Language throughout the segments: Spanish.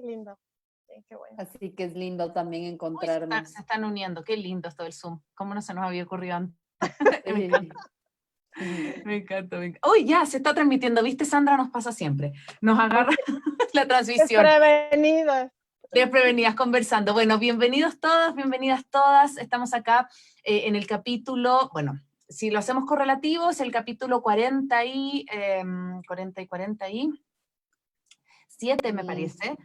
qué lindo. Sí, qué bueno. Así que es lindo también Uy, encontrarnos. se están uniendo, qué lindo esto del Zoom. ¿Cómo no se nos había ocurrido antes? Me encanta. Sí. Me encanta, me encanta. Uy, ya, se está transmitiendo, ¿viste, Sandra? Nos pasa siempre. Nos agarra la transmisión. Desprevenidas. Desprevenidas conversando. Bueno, bienvenidos todos, bienvenidas todas. Estamos acá en el capítulo, bueno, si lo hacemos correlativo, es el capítulo 47, me parece.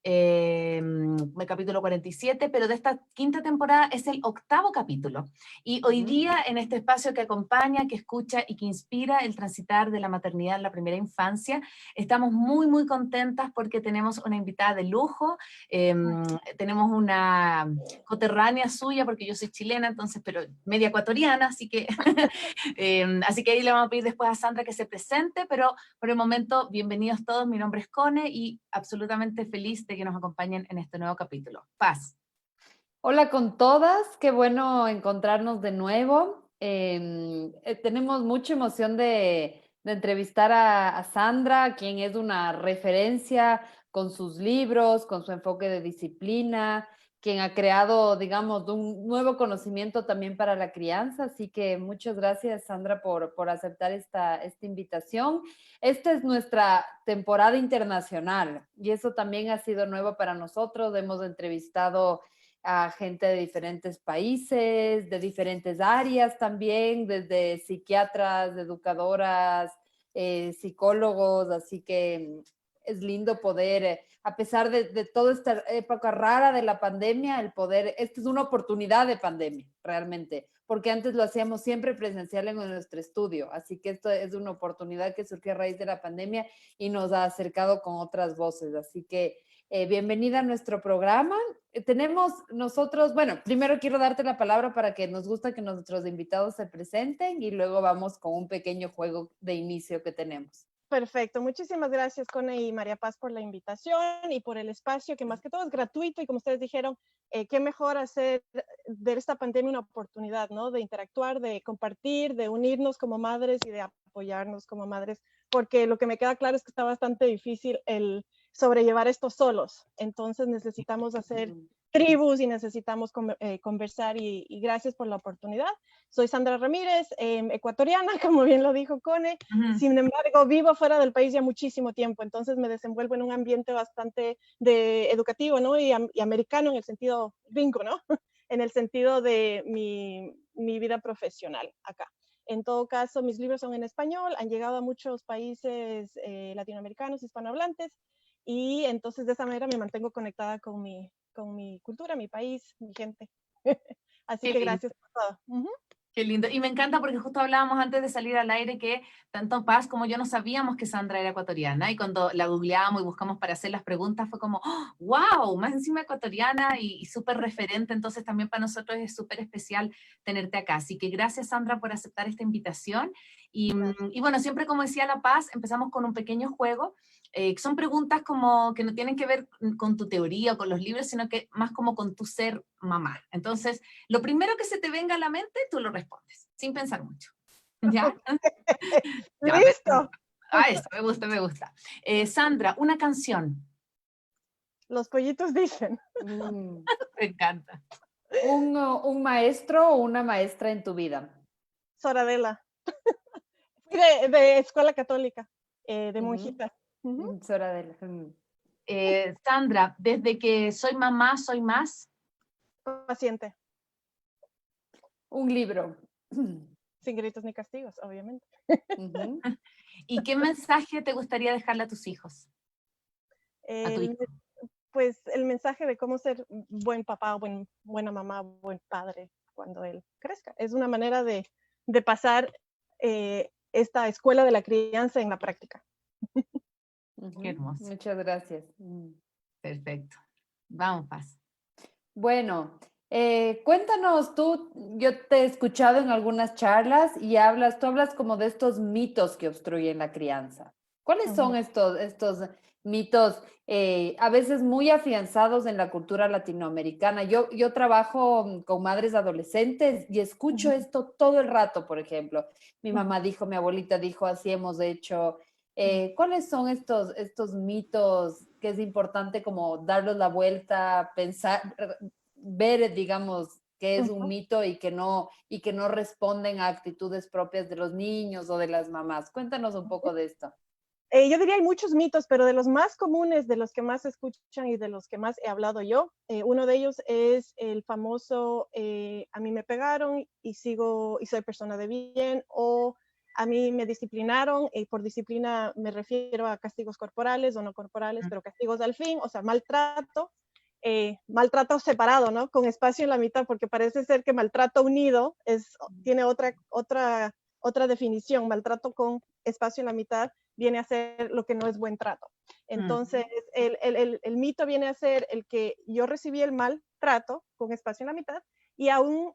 El capítulo 47, pero de esta quinta temporada es el 8º capítulo. Y hoy día, en este espacio que acompaña, que escucha y que inspira el transitar de la maternidad en la primera infancia, estamos muy, muy contentas porque tenemos una invitada de lujo, tenemos una coterránea suya, porque yo soy chilena, entonces, pero media ecuatoriana, así que, así que ahí le vamos a pedir después a Sandra que se presente, pero por el momento, bienvenidos todos, mi nombre es Cone y absolutamente feliz de que nos acompañen en este nuevo capítulo. Paz. Hola con todas, qué bueno encontrarnos de nuevo. Tenemos mucha emoción de entrevistar a Sandra, quien es una referencia con sus libros, con su enfoque de disciplina, quien ha creado, digamos, un nuevo conocimiento también para la crianza. Así que muchas gracias, Sandra, por aceptar esta invitación. Esta es nuestra temporada internacional y eso también ha sido nuevo para nosotros. Hemos entrevistado a gente de diferentes países, de diferentes áreas también, desde psiquiatras, educadoras, psicólogos, así que es lindo poder, a pesar de toda esta época rara de la pandemia, el poder, esta es una oportunidad de pandemia, realmente, porque antes lo hacíamos siempre presencial en nuestro estudio, así que esto es una oportunidad que surgió a raíz de la pandemia y nos ha acercado con otras voces, así que bienvenida a nuestro programa. Tenemos nosotros, bueno, primero quiero darte la palabra para que nos gusta que nuestros invitados se presenten y luego vamos con un pequeño juego de inicio que tenemos. Perfecto, muchísimas gracias, Cone y María Paz, por la invitación y por el espacio, que más que todo es gratuito y como ustedes dijeron, qué mejor hacer de esta pandemia una oportunidad, ¿no? De interactuar, de compartir, de unirnos como madres y de apoyarnos como madres, porque lo que me queda claro es que está bastante difícil el sobrellevar esto solos, entonces necesitamos hacer tribus y necesitamos conversar y gracias por la oportunidad. Soy Sandra Ramírez, ecuatoriana, como bien lo dijo Cone. Sin embargo, vivo fuera del país ya muchísimo tiempo, entonces me desenvuelvo en un ambiente bastante educativo, ¿no? Y americano en el sentido gringo, ¿no? En el sentido de mi vida profesional acá. En todo caso, mis libros son en español, han llegado a muchos países latinoamericanos, hispanohablantes, y entonces de esa manera me mantengo conectada con mi cultura, mi país, mi gente. Así que gracias por todo. Qué lindo. Y me encanta porque justo hablábamos antes de salir al aire que tanto Paz como yo no sabíamos que Sandra era ecuatoriana y cuando la googleamos y buscamos para hacer las preguntas fue como, ¡oh, wow! Más encima ecuatoriana y súper referente, entonces también para nosotros es súper especial tenerte acá. Así que gracias, Sandra, por aceptar esta invitación. Y bueno, siempre como decía La Paz, empezamos con un pequeño juego. Son preguntas como que no tienen que ver con tu teoría o con los libros, sino que más como con tu ser mamá. Entonces, lo primero que se te venga a la mente, tú lo respondes, sin pensar mucho. ¿Ya? Ya, ¡Listo! eso, me gusta, me gusta. Sandra, una canción. Los pollitos dicen. Me encanta. Un maestro o una maestra en tu vida. Soradela. Fui de escuela católica, de monjita. Soradela. Sandra, desde que soy mamá, soy más. Paciente. Un libro. Sin gritos ni castigos, obviamente. ¿Y qué mensaje te gustaría dejarle a tus hijos? A tu hijo. Pues el mensaje de cómo ser buen papá, buena mamá, buen padre cuando él crezca. Es una manera de pasar esta escuela de la crianza en la práctica. Qué hermoso. Muchas gracias. Perfecto. Vamos, Paz. Bueno, cuéntanos tú, yo te he escuchado en algunas charlas y tú hablas como de estos mitos que obstruyen la crianza. ¿Cuáles son estos mitos a veces muy afianzados en la cultura latinoamericana? Yo trabajo con madres adolescentes y escucho esto todo el rato, por ejemplo. Mi mamá dijo, mi abuelita dijo, así hemos hecho. ¿Cuáles son estos mitos que es importante como darles la vuelta, pensar, ver, digamos, que es un mito y que no responden a actitudes propias de los niños o de las mamás? Cuéntanos un poco de esto. Yo diría hay muchos mitos, pero de los más comunes, de los que más se escuchan y de los que más he hablado yo, uno de ellos es el famoso a mí me pegaron y soy persona de bien, o a mí me disciplinaron, y por disciplina me refiero a castigos corporales o no corporales, pero castigos al fin, o sea, maltrato separado, ¿no? Con espacio en la mitad, porque parece ser que maltrato unido tiene otra definición. Maltrato con espacio en la mitad viene a ser lo que no es buen trato. Entonces, el mito viene a ser el que yo recibí el maltrato con espacio en la mitad y aún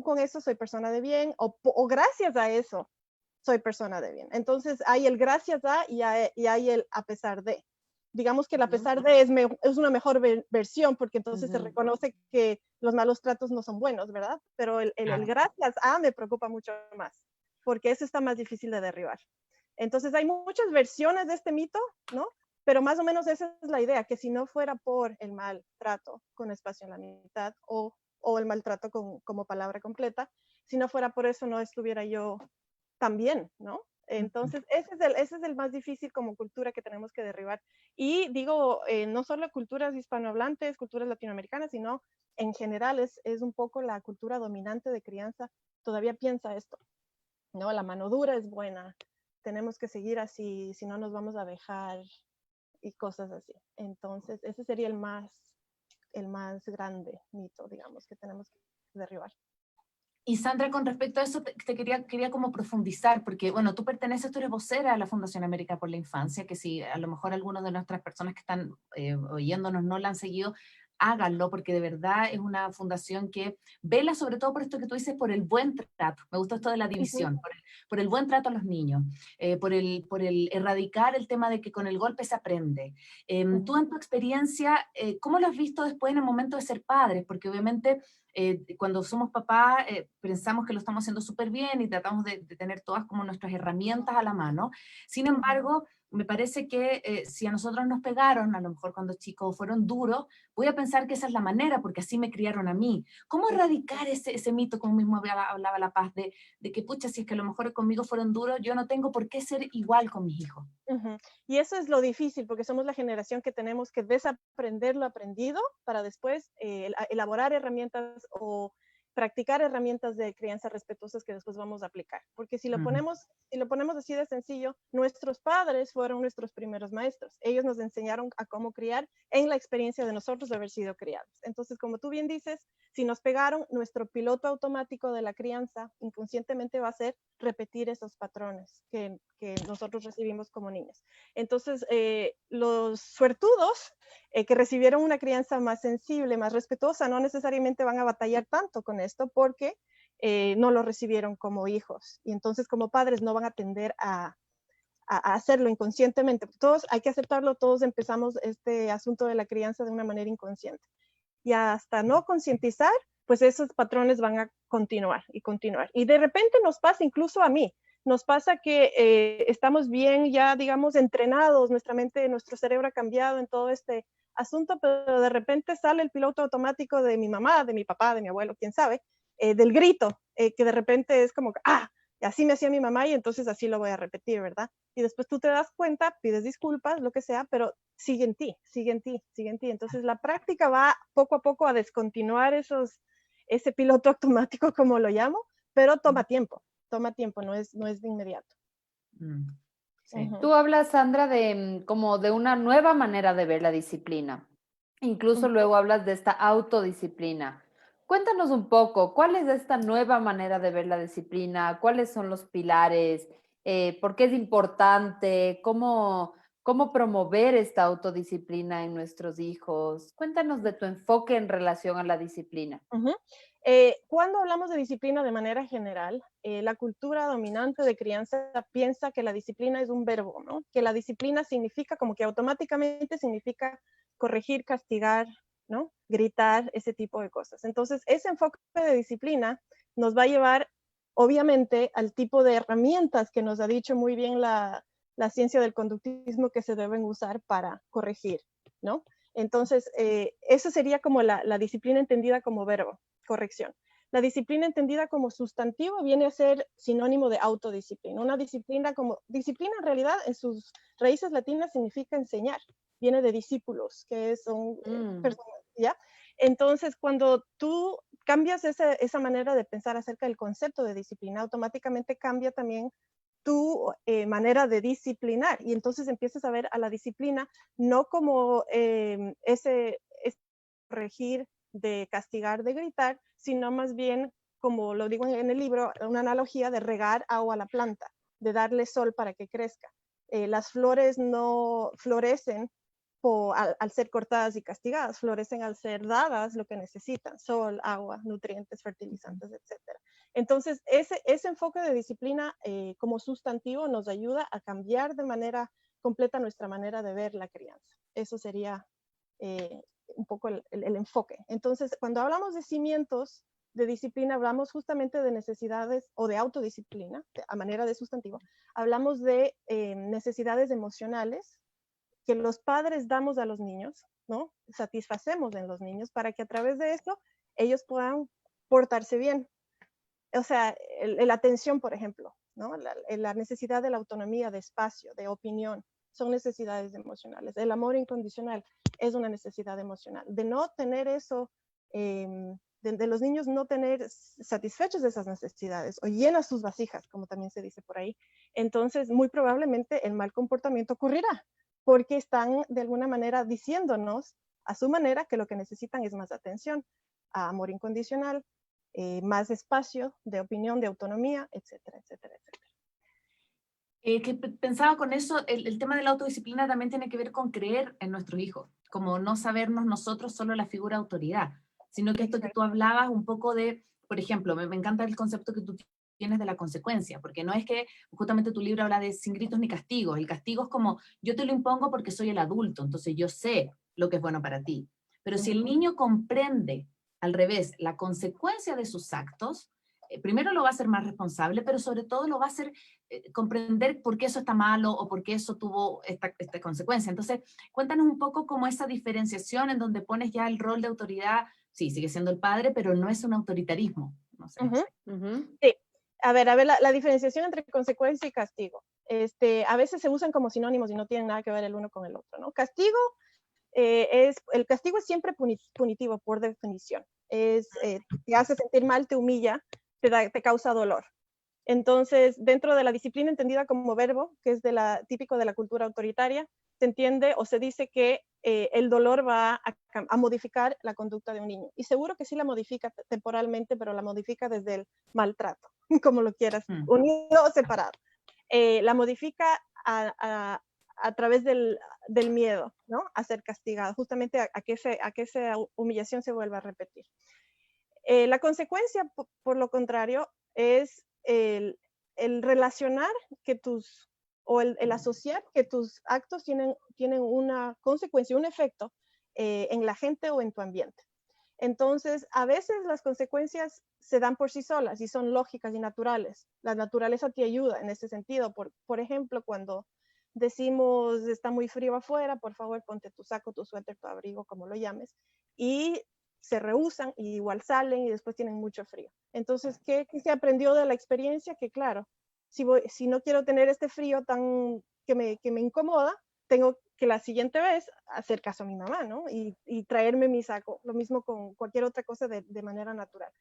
con eso soy persona de bien, o gracias a eso soy persona de bien. Entonces, hay el gracias a y hay el a pesar de. Digamos que el a pesar de es una mejor versión, porque entonces se reconoce que los malos tratos no son buenos, ¿verdad? Pero el gracias a me preocupa mucho más, porque eso está más difícil de derribar. Entonces hay muchas versiones de este mito, ¿no? Pero más o menos esa es la idea, que si no fuera por el maltrato con espacio en la mitad o el maltrato como palabra completa, si no fuera por eso no estuviera yo tan bien, ¿no? Entonces, ese es el más difícil como cultura que tenemos que derribar. Y digo, no solo culturas hispanohablantes, culturas latinoamericanas, sino en general es un poco la cultura dominante de crianza. Todavía piensa esto, ¿no? La mano dura es buena, tenemos que seguir así, si no nos vamos a dejar y cosas así. Entonces, ese sería el más grande mito, digamos, que tenemos que derribar. Y Sandra, con respecto a eso, te quería como profundizar, porque, bueno, tú eres vocera de la Fundación América por la Infancia, que si a lo mejor algunas de nuestras personas que están oyéndonos no la han seguido, háganlo, porque de verdad es una fundación que vela sobre todo por esto que tú dices, por el buen trato. Me gusta esto de la división, por el buen trato a los niños, por el erradicar el tema de que con el golpe se aprende. Tú en tu experiencia, ¿cómo lo has visto después en el momento de ser padres? Porque obviamente cuando somos papás pensamos que lo estamos haciendo súper bien y tratamos de tener todas como nuestras herramientas a la mano. Sin embargo, me parece que si a nosotros nos pegaron, a lo mejor cuando chicos fueron duros, voy a pensar que esa es la manera, porque así me criaron a mí. ¿Cómo erradicar ese mito, como mismo hablaba La Paz, de que, pucha, si es que a lo mejor conmigo fueron duros, yo no tengo por qué ser igual con mis hijos? Y eso es lo difícil, porque somos la generación que tenemos que desaprender lo aprendido para después elaborar herramientas o practicar herramientas de crianza respetuosas que después vamos a aplicar. Porque si lo ponemos así de sencillo, nuestros padres fueron nuestros primeros maestros. Ellos nos enseñaron a cómo criar en la experiencia de nosotros de haber sido criados. Entonces, como tú bien dices, si nos pegaron, nuestro piloto automático de la crianza inconscientemente va a ser repetir esos patrones que nosotros recibimos como niños. Entonces, los suertudos que recibieron una crianza más sensible, más respetuosa, no necesariamente van a batallar tanto con esto porque no lo recibieron como hijos. Y entonces, como padres, no van a tender a hacerlo inconscientemente. Todos, hay que aceptarlo, todos empezamos este asunto de la crianza de una manera inconsciente. Y hasta no concientizar, pues esos patrones van a continuar y continuar. Y de repente nos pasa, incluso a mí, nos pasa que estamos bien ya, digamos, entrenados, nuestra mente, nuestro cerebro ha cambiado en todo este asunto, pero de repente sale el piloto automático de mi mamá, de mi papá, de mi abuelo, quién sabe, del grito, que de repente es como, así me hacía mi mamá y entonces así lo voy a repetir, ¿verdad? Y después tú te das cuenta, pides disculpas, lo que sea, pero sigue en ti, sigue en ti, sigue en ti. Entonces la práctica va poco a poco a descontinuar ese piloto automático, como lo llamo, pero toma tiempo, no es de inmediato. Sí. Tú hablas, Sandra, de como de una nueva manera de ver la disciplina. Incluso luego hablas de esta autodisciplina. Cuéntanos un poco, ¿cuál es esta nueva manera de ver la disciplina? ¿Cuáles son los pilares? ¿Por qué es importante? ¿Cómo promover esta autodisciplina en nuestros hijos? Cuéntanos de tu enfoque en relación a la disciplina. Cuando hablamos de disciplina de manera general, la cultura dominante de crianza piensa que la disciplina es un verbo, ¿no? Que la disciplina significa como que automáticamente significa corregir, castigar, ¿no? Gritar, ese tipo de cosas. Entonces, ese enfoque de disciplina nos va a llevar, obviamente, al tipo de herramientas que nos ha dicho muy bien la la ciencia del conductismo que se deben usar para corregir, ¿no? Entonces, eso sería como la disciplina entendida como verbo, corrección. La disciplina entendida como sustantivo viene a ser sinónimo de autodisciplina. Una disciplina en realidad en sus raíces latinas significa enseñar, viene de discípulos, que son personas, ¿ya? Entonces, cuando tú cambias esa manera de pensar acerca del concepto de disciplina, automáticamente cambia también tu manera de disciplinar, y entonces empiezas a ver a la disciplina no como ese corregir, de castigar, de gritar, sino más bien, como lo digo en el libro, una analogía de regar agua a la planta, de darle sol para que crezca. Las flores no florecen al ser cortadas y castigadas, florecen al ser dadas lo que necesitan, sol, agua, nutrientes, fertilizantes, etc. Entonces, ese enfoque de disciplina como sustantivo nos ayuda a cambiar de manera completa nuestra manera de ver la crianza. Eso sería un poco el enfoque. Entonces, cuando hablamos de cimientos de disciplina, hablamos justamente de necesidades o de autodisciplina, a manera de sustantivo. Hablamos de necesidades emocionales que los padres damos a los niños, ¿no? Satisfacemos en los niños para que a través de esto ellos puedan portarse bien. O sea, la atención, por ejemplo, ¿no? La necesidad de la autonomía, de espacio, de opinión, son necesidades emocionales. El amor incondicional es una necesidad emocional. De no tener eso, de los niños no tener satisfechos de esas necesidades o llenas sus vasijas, como también se dice por ahí, entonces muy probablemente el mal comportamiento ocurrirá, porque están de alguna manera diciéndonos a su manera que lo que necesitan es más atención, amor incondicional, más espacio de opinión, de autonomía, etcétera, etcétera, etcétera. Que pensaba con eso, el tema de la autodisciplina también tiene que ver con creer en nuestros hijos, como no sabernos nosotros solo la figura de autoridad, sino que esto que tú hablabas un poco de, por ejemplo, me encanta el concepto que tú tienes de la consecuencia, porque no es que justamente tu libro habla de sin gritos ni castigos, el castigo es como yo te lo impongo porque soy el adulto, entonces yo sé lo que es bueno para ti, pero si el niño comprende al revés la consecuencia de sus actos, primero lo va a hacer más responsable, pero sobre todo lo va a hacer comprender por qué eso está malo o por qué eso tuvo esta consecuencia. Entonces, cuéntanos un poco cómo esa diferenciación en donde pones ya el rol de autoridad, sí, sigue siendo el padre, pero no es un autoritarismo. No sé. Sí, a ver, la diferenciación entre consecuencia y castigo. A veces se usan como sinónimos y no tienen nada que ver el uno con el otro, ¿no? Castigo el castigo es siempre punitivo por definición. Te hace sentir mal, te humilla, te causa dolor. Entonces, dentro de la disciplina entendida como verbo, que es típico de la cultura autoritaria, se entiende o se dice que el dolor va a modificar la conducta de un niño. Y seguro que sí la modifica temporalmente, pero la modifica desde el maltrato, como lo quieras, unido o separado. La modifica a través del miedo, ¿no? A ser castigado, justamente a que esa humillación se vuelva a repetir. La consecuencia, por lo contrario, es el relacionar que el asociar que tus actos tienen una consecuencia, un efecto en la gente o en tu ambiente. Entonces, a veces las consecuencias se dan por sí solas y son lógicas y naturales. La naturaleza te ayuda en ese sentido. Por ejemplo, cuando decimos está muy frío afuera, por favor ponte tu saco, tu suéter, tu abrigo, como lo llames, y se rehúsan y igual salen y después tienen mucho frío. Entonces, ¿qué se aprendió de la experiencia? Que claro, si no quiero tener este frío que me incomoda, tengo que la siguiente vez hacer caso a mi mamá, ¿no? Y traerme mi saco, lo mismo con cualquier otra cosa de manera natural.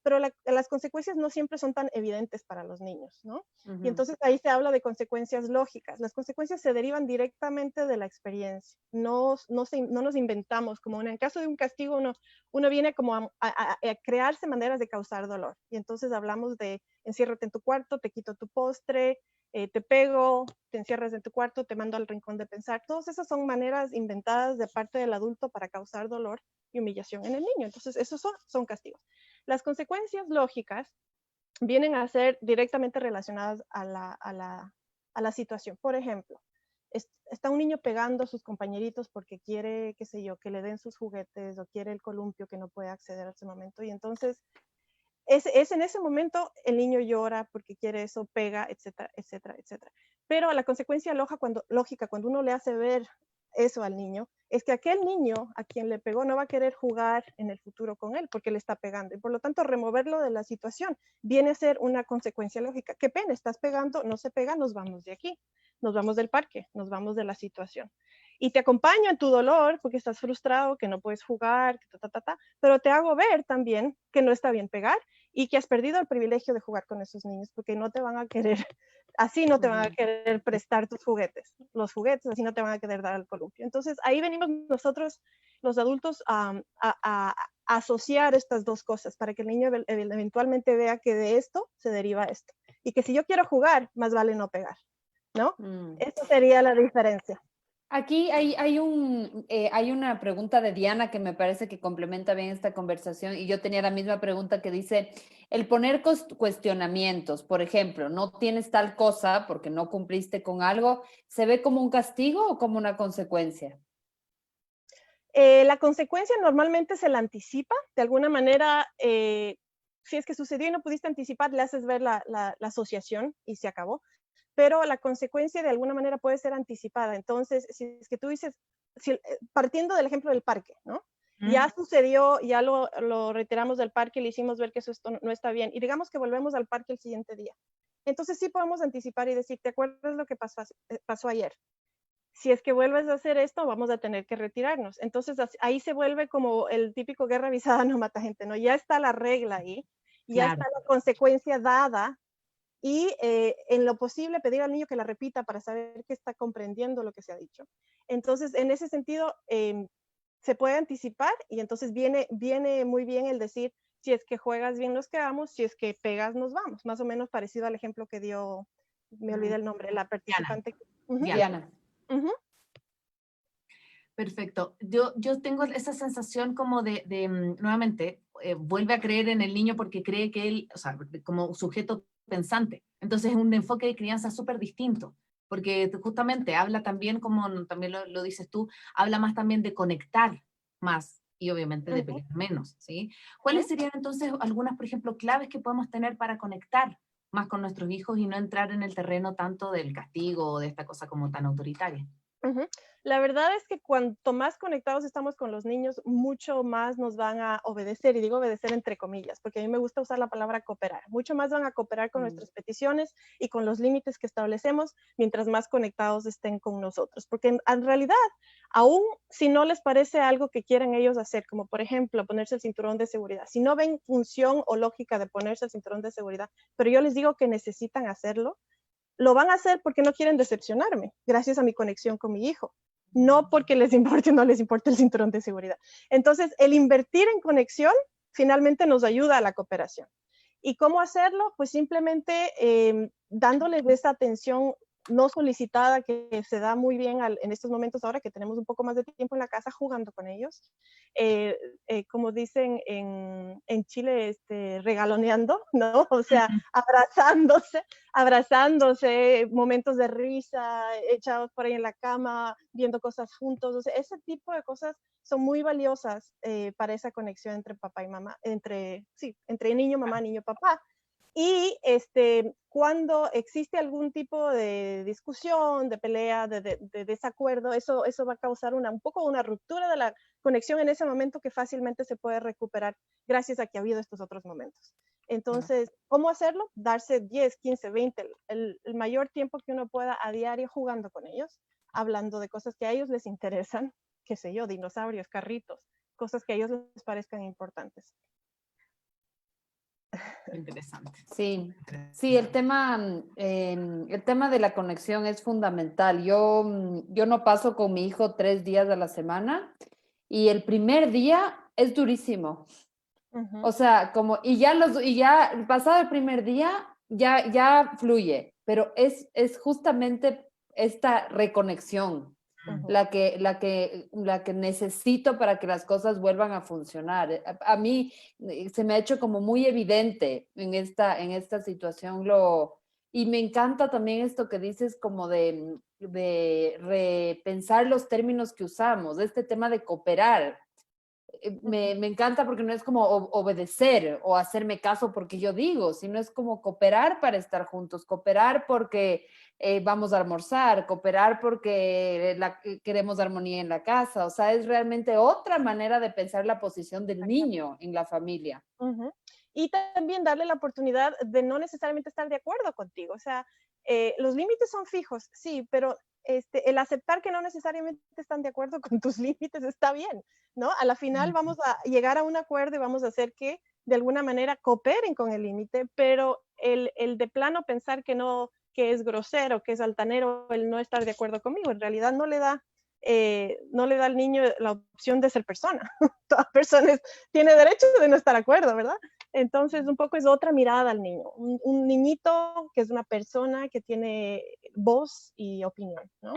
Pero las consecuencias no siempre son tan evidentes para los niños, ¿no? Y entonces ahí se habla de consecuencias lógicas. Las consecuencias se derivan directamente de la experiencia. No nos inventamos, como en el caso de un castigo, uno viene como a crearse maneras de causar dolor. Y entonces hablamos de enciérrate en tu cuarto, te quito tu postre, te pego, te encierras en tu cuarto, te mando al rincón de pensar. Todas esas son maneras inventadas de parte del adulto para causar dolor y humillación en el niño. Entonces, esos son castigos. Las consecuencias lógicas vienen a ser directamente relacionadas a la situación. Por ejemplo, está un niño pegando a sus compañeritos porque quiere, qué sé yo, que le den sus juguetes o quiere el columpio que no puede acceder a ese momento. Y entonces es en ese momento el niño llora porque quiere eso, pega, etcétera, etcétera, etcétera. Pero la consecuencia lógica cuando uno le hace ver eso al niño es que aquel niño a quien le pegó no va a querer jugar en el futuro con él porque le está pegando. Y por lo tanto, removerlo de la situación viene a ser una consecuencia lógica. Qué pena, estás pegando, no se pega, nos vamos de aquí, nos vamos del parque, nos vamos de la situación. Y te acompaño en tu dolor porque estás frustrado, que no puedes jugar, pero te hago ver también que no está bien pegar y que has perdido el privilegio de jugar con esos niños porque no te van a querer, así no te van a querer prestar tus juguetes, los juguetes, así no te van a querer dar al columpio. Entonces ahí venimos nosotros, los adultos, a asociar estas dos cosas para que el niño eventualmente vea que de esto se deriva esto y que si yo quiero jugar, más vale no pegar, ¿no? Esa sería la diferencia. Aquí hay una pregunta de Diana que me parece que complementa bien esta conversación y yo tenía la misma pregunta que dice, el poner cuestionamientos, por ejemplo, no tienes tal cosa porque no cumpliste con algo, ¿se ve como un castigo o como una consecuencia? La consecuencia normalmente se la anticipa, de alguna manera, si es que sucedió y no pudiste anticipar, le haces ver la asociación y se acabó. Pero la consecuencia de alguna manera puede ser anticipada. Entonces, si es que tú dices, partiendo del ejemplo del parque, ¿no? Ya sucedió, ya lo retiramos del parque, le hicimos ver que eso no está bien, y digamos que volvemos al parque el siguiente día. Entonces sí podemos anticipar y decir, ¿te acuerdas lo que pasó ayer? Si es que vuelves a hacer esto, vamos a tener que retirarnos. Entonces ahí se vuelve como el típico guerra avisada no mata gente, ¿no? Ya está la regla ahí, ya está la consecuencia dada, y en lo posible pedir al niño que la repita para saber que está comprendiendo lo que se ha dicho. Entonces, en ese sentido, se puede anticipar y entonces viene muy bien el decir, si es que juegas bien nos quedamos, si es que pegas nos vamos, más o menos parecido al ejemplo que dio, me olvidé el nombre, la participante. Diana. Perfecto. Yo tengo esa sensación como de nuevamente, vuelve a creer en el niño porque cree que él, o sea, como sujeto pensante. Entonces es un enfoque de crianza súper distinto, porque justamente habla también, como también lo dices tú, habla más también de conectar más y obviamente de pelear menos, ¿sí? ¿Cuáles serían entonces algunas, por ejemplo, claves que podemos tener para conectar más con nuestros hijos y no entrar en el terreno tanto del castigo o de esta cosa como tan autoritaria? La verdad es que cuanto más conectados estamos con los niños, mucho más nos van a obedecer, y digo obedecer entre comillas, porque a mí me gusta usar la palabra cooperar. Mucho más van a cooperar con nuestras peticiones y con los límites que establecemos, mientras más conectados estén con nosotros. Porque en realidad, aún si no les parece algo que quieran ellos hacer, como por ejemplo ponerse el cinturón de seguridad, si no ven función o lógica de ponerse el cinturón de seguridad, pero yo les digo que necesitan hacerlo, lo van a hacer porque no quieren decepcionarme, gracias a mi conexión con mi hijo, no porque les importe o no les importe el cinturón de seguridad. Entonces, el invertir en conexión finalmente nos ayuda a la cooperación. ¿Y cómo hacerlo? Pues simplemente dándoles esa atención no solicitada que se da muy bien en estos momentos ahora que tenemos un poco más de tiempo en la casa jugando con ellos. Como dicen en Chile, regaloneando, ¿no? O sea, abrazándose, momentos de risa, echados por ahí en la cama, viendo cosas juntos. O sea, ese tipo de cosas son muy valiosas para esa conexión entre papá y mamá, entre niño, mamá, niño, papá. Y cuando existe algún tipo de discusión, de pelea, de desacuerdo, eso va a causar un poco una ruptura de la conexión en ese momento que fácilmente se puede recuperar gracias a que ha habido estos otros momentos. Entonces, ¿cómo hacerlo? Darse 10, 15, 20, el mayor tiempo que uno pueda a diario jugando con ellos, hablando de cosas que a ellos les interesan, qué sé yo, dinosaurios, carritos, cosas que a ellos les parezcan importantes. Interesante. Sí, sí, el tema de la conexión es fundamental. Yo no paso con mi hijo 3 días a la semana y el primer día es durísimo. O sea, y ya pasado el primer día ya fluye, pero es justamente esta reconexión la que necesito para que las cosas vuelvan a funcionar. A mí se me ha hecho como muy evidente en esta situación y me encanta también esto que dices como de repensar los términos que usamos, este tema de cooperar. me encanta porque no es como obedecer o hacerme caso porque yo digo, sino es como cooperar para estar juntos, cooperar porque vamos a almorzar, cooperar porque queremos armonía en la casa. O sea, es realmente otra manera de pensar la posición del niño en la familia. Uh-huh. Y también darle la oportunidad de no necesariamente estar de acuerdo contigo. O sea, los límites son fijos, sí, pero el aceptar que no necesariamente están de acuerdo con tus límites está bien, ¿no? A la final vamos a llegar a un acuerdo y vamos a hacer que de alguna manera cooperen con el límite, pero el de plano pensar que no, que es grosero, que es altanero, el no estar de acuerdo conmigo, en realidad no le da al niño la opción de ser persona. Toda persona tiene derecho de no estar de acuerdo, ¿verdad? Entonces, un poco es otra mirada al niño. Un niñito que es una persona que tiene voz y opinión, ¿no?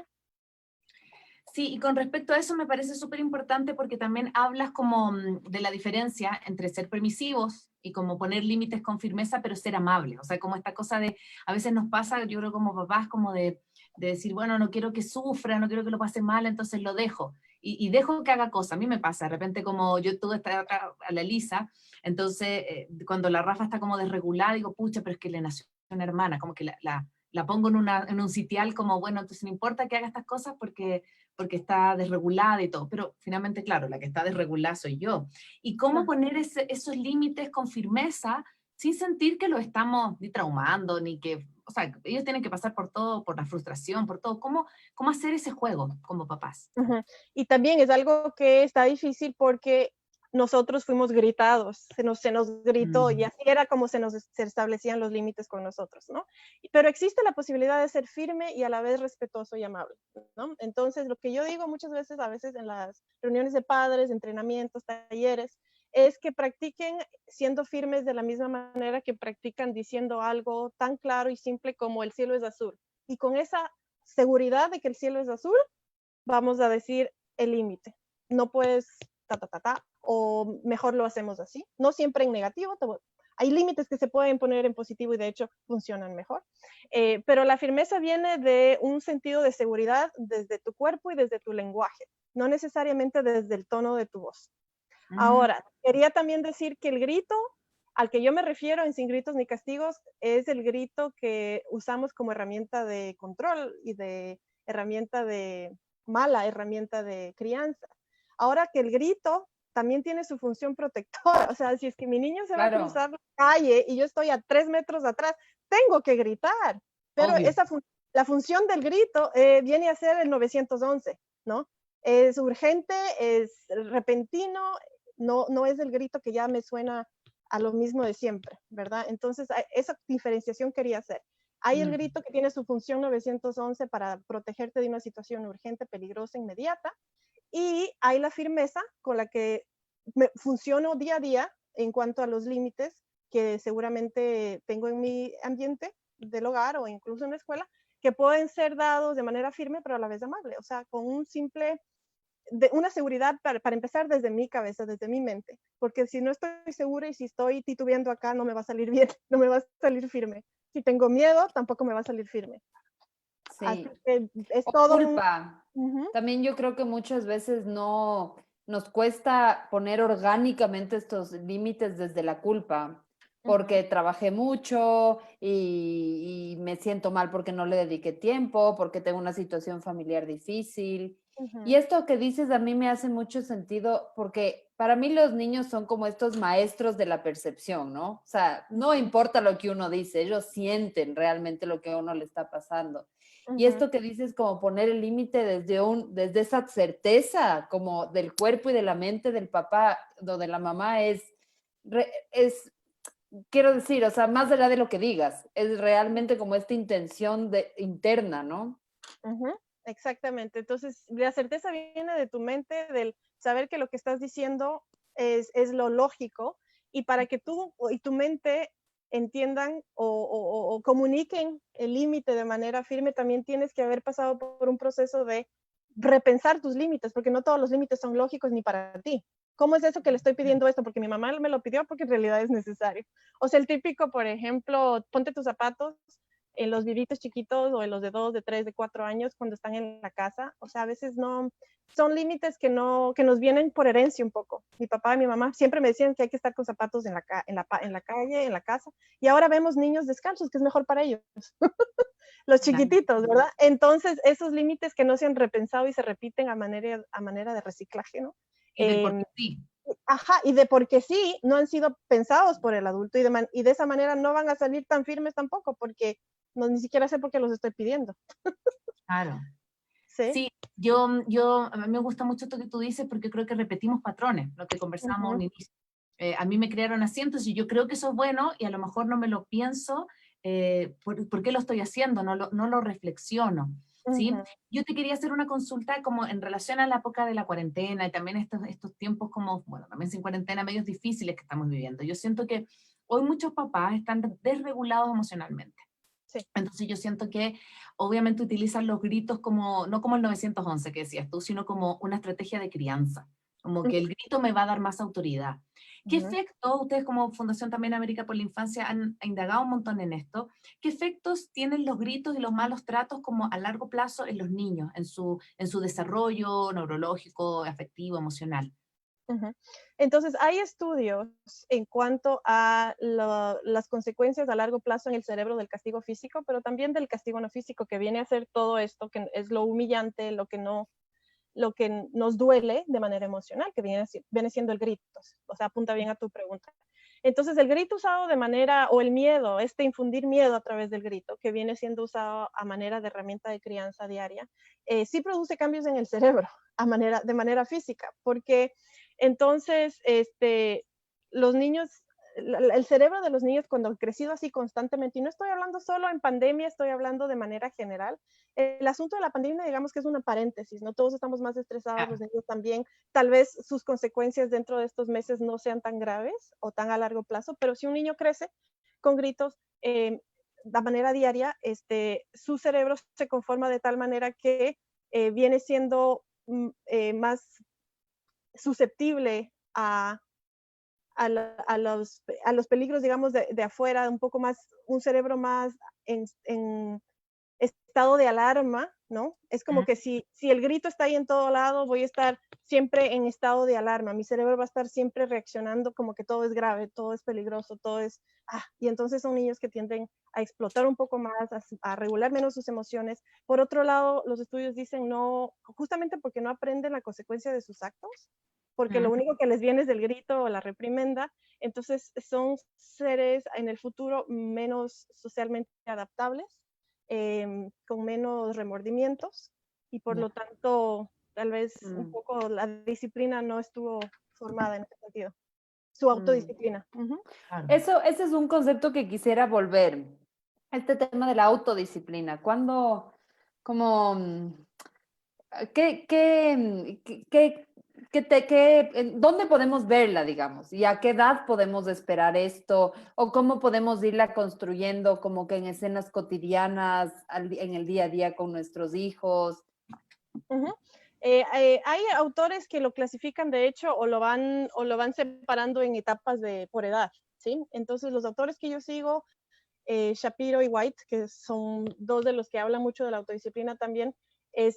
Sí, y con respecto a eso me parece súper importante porque también hablas como de la diferencia entre ser permisivos y como poner límites con firmeza, pero ser amable. O sea, como esta cosa de, a veces nos pasa, yo creo como papás, como de decir, bueno, no quiero que sufra, no quiero que lo pase mal, entonces lo dejo. Y dejo que haga cosas. A mí me pasa, de repente como yo tuve a la Elisa, entonces cuando la Rafa está como desregulada, digo, pucha, pero es que le nació una hermana, como que la pongo en un sitial como, bueno, entonces no importa que haga estas cosas porque está desregulada y todo, pero finalmente, claro, la que está desregulada soy yo. ¿Y cómo poner esos límites con firmeza sin sentir que lo estamos ni traumando, ni que, o sea, ellos tienen que pasar por todo, por la frustración, por todo? ¿Cómo hacer ese juego como papás? Uh-huh. Y también es algo que está difícil porque nosotros fuimos gritados, se nos gritó y así era como se establecían los límites con nosotros, ¿no? Pero existe la posibilidad de ser firme y a la vez respetuoso y amable, ¿no? Entonces, lo que yo digo muchas veces, a veces en las reuniones de padres, entrenamientos, talleres, es que practiquen siendo firmes de la misma manera que practican diciendo algo tan claro y simple como el cielo es azul. Y con esa seguridad de que el cielo es azul, vamos a decir el límite. No puedes o mejor lo hacemos así. No siempre en negativo, hay límites que se pueden poner en positivo y de hecho funcionan mejor. Pero la firmeza viene de un sentido de seguridad desde tu cuerpo y desde tu lenguaje, no necesariamente desde el tono de tu voz. Ahora, quería también decir que el grito al que yo me refiero en Sin Gritos ni Castigos es el grito que usamos como herramienta de control y de mala herramienta de crianza. Ahora que el grito también tiene su función protectora, o sea, si es que mi niño se va a cruzar la calle y yo estoy a 3 metros atrás, tengo que gritar, pero la función del grito viene a ser el 911, ¿no? Es urgente, es repentino, no es el grito que ya me suena a lo mismo de siempre, ¿verdad? Entonces, esa diferenciación quería hacer. Hay el grito que tiene su función 911 para protegerte de una situación urgente, peligrosa, inmediata, y hay la firmeza con la que funciono día a día en cuanto a los límites que seguramente tengo en mi ambiente del hogar o incluso en la escuela, que pueden ser dados de manera firme, pero a la vez amable, o sea, con un simple una seguridad para empezar desde mi cabeza, desde mi mente, porque si no estoy segura y si estoy titubeando acá, no me va a salir bien, no me va a salir firme. Si tengo miedo, tampoco me va a salir firme. Sí. Así que es todo culpa. También yo creo que muchas veces no nos cuesta poner orgánicamente estos límites desde la culpa, porque trabajé mucho y me siento mal porque no le dediqué tiempo, porque tengo una situación familiar difícil. Y esto que dices a mí me hace mucho sentido porque para mí los niños son como estos maestros de la percepción, ¿no? O sea, no importa lo que uno dice, ellos sienten realmente lo que a uno le está pasando. Y esto que dices como poner el límite desde esa certeza como del cuerpo y de la mente del papá o de la mamá es, quiero decir, o sea, más allá de lo que digas, es realmente como esta intención interna, ¿no? Exactamente. Entonces, la certeza viene de tu mente, del saber que lo que estás diciendo es lo lógico, y para que tú y tu mente entiendan o comuniquen el límite de manera firme, también tienes que haber pasado por un proceso de repensar tus límites, porque no todos los límites son lógicos ni para ti. ¿Cómo es eso que le estoy pidiendo esto? Porque mi mamá me lo pidió porque en realidad es necesario. O sea, el típico, por ejemplo, ponte tus zapatos en los bebitos chiquitos o en los de 2, de 3, de 4 años cuando están en la casa. O sea, a veces no, son límites que nos vienen por herencia un poco. Mi papá y mi mamá siempre me decían que hay que estar con zapatos en la calle, en la casa, y ahora vemos niños descalzos, que es mejor para ellos. Los chiquititos, ¿verdad? Entonces, esos límites que no se han repensado y se repiten a manera de reciclaje, ¿no? Y del porque sí. Ajá, y de porque sí, no han sido pensados por el adulto, y de esa manera no van a salir tan firmes tampoco, porque no, ni siquiera sé por qué los estoy pidiendo. Claro. ¿Sí? Sí, a mí me gusta mucho esto que tú dices porque creo que repetimos patrones, lo que conversábamos al inicio. A mí me crearon así, entonces yo creo que eso es bueno y a lo mejor no me lo pienso, ¿por qué lo estoy haciendo? No lo reflexiono, ¿sí? Yo te quería hacer una consulta como en relación a la época de la cuarentena y también estos tiempos como, bueno, también sin cuarentena, medios difíciles que estamos viviendo. Yo siento que hoy muchos papás están desregulados emocionalmente. Sí. Entonces yo siento que obviamente utilizan los gritos como, no como el 911 que decías tú, sino como una estrategia de crianza, como que el grito me va a dar más autoridad. ¿Qué efectos, ustedes como Fundación también América por la Infancia han indagado un montón en esto, qué efectos tienen los gritos y los malos tratos como a largo plazo en los niños, en su desarrollo neurológico, afectivo, emocional? Entonces, hay estudios en cuanto a las consecuencias a largo plazo en el cerebro del castigo físico, pero también del castigo no físico, que viene a ser todo esto, que es lo humillante, lo que nos duele de manera emocional, que viene siendo el grito. O sea, apunta bien a tu pregunta. Entonces, el grito usado de manera, o el miedo, infundir miedo a través del grito, que viene siendo usado a manera de herramienta de crianza diaria, sí produce cambios en el cerebro de manera física, porque entonces los niños, el cerebro de los niños cuando han crecido así constantemente, y no estoy hablando solo en pandemia, estoy hablando de manera general, el asunto de la pandemia, digamos que es una paréntesis, ¿no? Todos estamos más estresados, los niños también. Tal vez sus consecuencias dentro de estos meses no sean tan graves o tan a largo plazo, pero si un niño crece con gritos de manera diaria, su cerebro se conforma de tal manera que viene siendo más susceptible a los peligros, digamos, de afuera, un poco más, un cerebro más en estado de alarma, ¿no? Es como que si el grito está ahí en todo lado, voy a estar siempre en estado de alarma. Mi cerebro va a estar siempre reaccionando como que todo es grave, todo es peligroso, todo es... y entonces son niños que tienden a explotar un poco más, a regular menos sus emociones. Por otro lado, los estudios dicen no, justamente porque no aprenden la consecuencia de sus actos, porque lo único que les viene es del grito o la reprimenda, entonces son seres en el futuro menos socialmente adaptables, con menos remordimientos y por lo tanto tal vez un poco la disciplina no estuvo formada en ese sentido, su autodisciplina. Claro. Ese es un concepto que quisiera volver. Este tema de la autodisciplina. ¿Cuándo, como, dónde podemos verla, digamos? ¿Y a qué edad podemos esperar esto? ¿O cómo podemos irla construyendo como que en escenas cotidianas, en el día a día con nuestros hijos? Hay autores que lo clasifican, de hecho, o lo van separando en etapas por edad, ¿sí? Entonces, los autores que yo sigo, Shapiro y White, que son dos de los que hablan mucho de la autodisciplina también,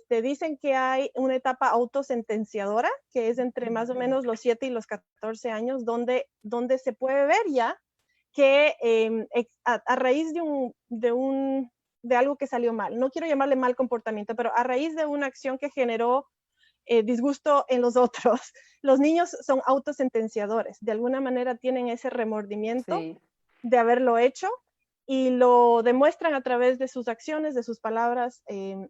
dicen que hay una etapa autosentenciadora, que es entre más o menos los 7 y los 14 años, donde se puede ver ya que a raíz de algo que salió mal, no quiero llamarle mal comportamiento, pero a raíz de una acción que generó disgusto en los otros, los niños son autosentenciadores, de alguna manera tienen ese remordimiento de haberlo hecho y lo demuestran a través de sus acciones, de sus palabras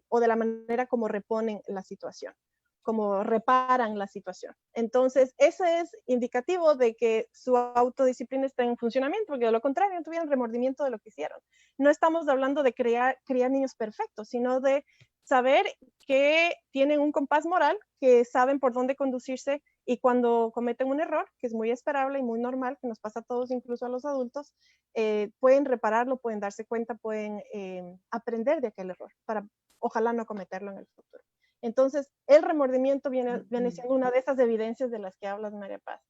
o de la manera como reponen la situación, como reparan la situación. Entonces, ese es indicativo de que su autodisciplina está en funcionamiento, porque de lo contrario no tuvieran remordimiento de lo que hicieron. No estamos hablando de criar niños perfectos, sino de saber que tienen un compás moral, que saben por dónde conducirse y cuando cometen un error, que es muy esperable y muy normal, que nos pasa a todos, incluso a los adultos, pueden repararlo, pueden darse cuenta, pueden aprender de aquel error para ojalá no cometerlo en el futuro. Entonces, el remordimiento viene siendo una de esas evidencias de las que hablas, María Paz,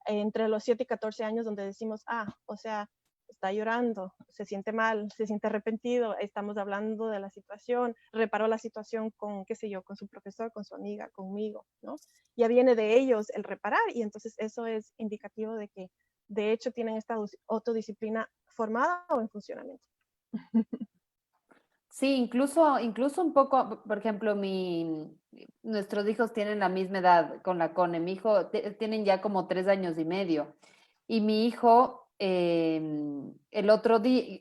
entre los 7 y 14 años, donde decimos, o sea, está llorando, se siente mal, se siente arrepentido, estamos hablando de la situación, reparó la situación con, qué sé yo, con su profesor, con su amiga, conmigo, ¿no? Ya viene de ellos el reparar y entonces eso es indicativo de que de hecho tienen esta autodisciplina formada o en funcionamiento. Sí, incluso un poco, por ejemplo, nuestros hijos tienen la misma edad con la Cone. Mi hijo tienen ya como 3 años y medio. Y mi hijo, el otro día,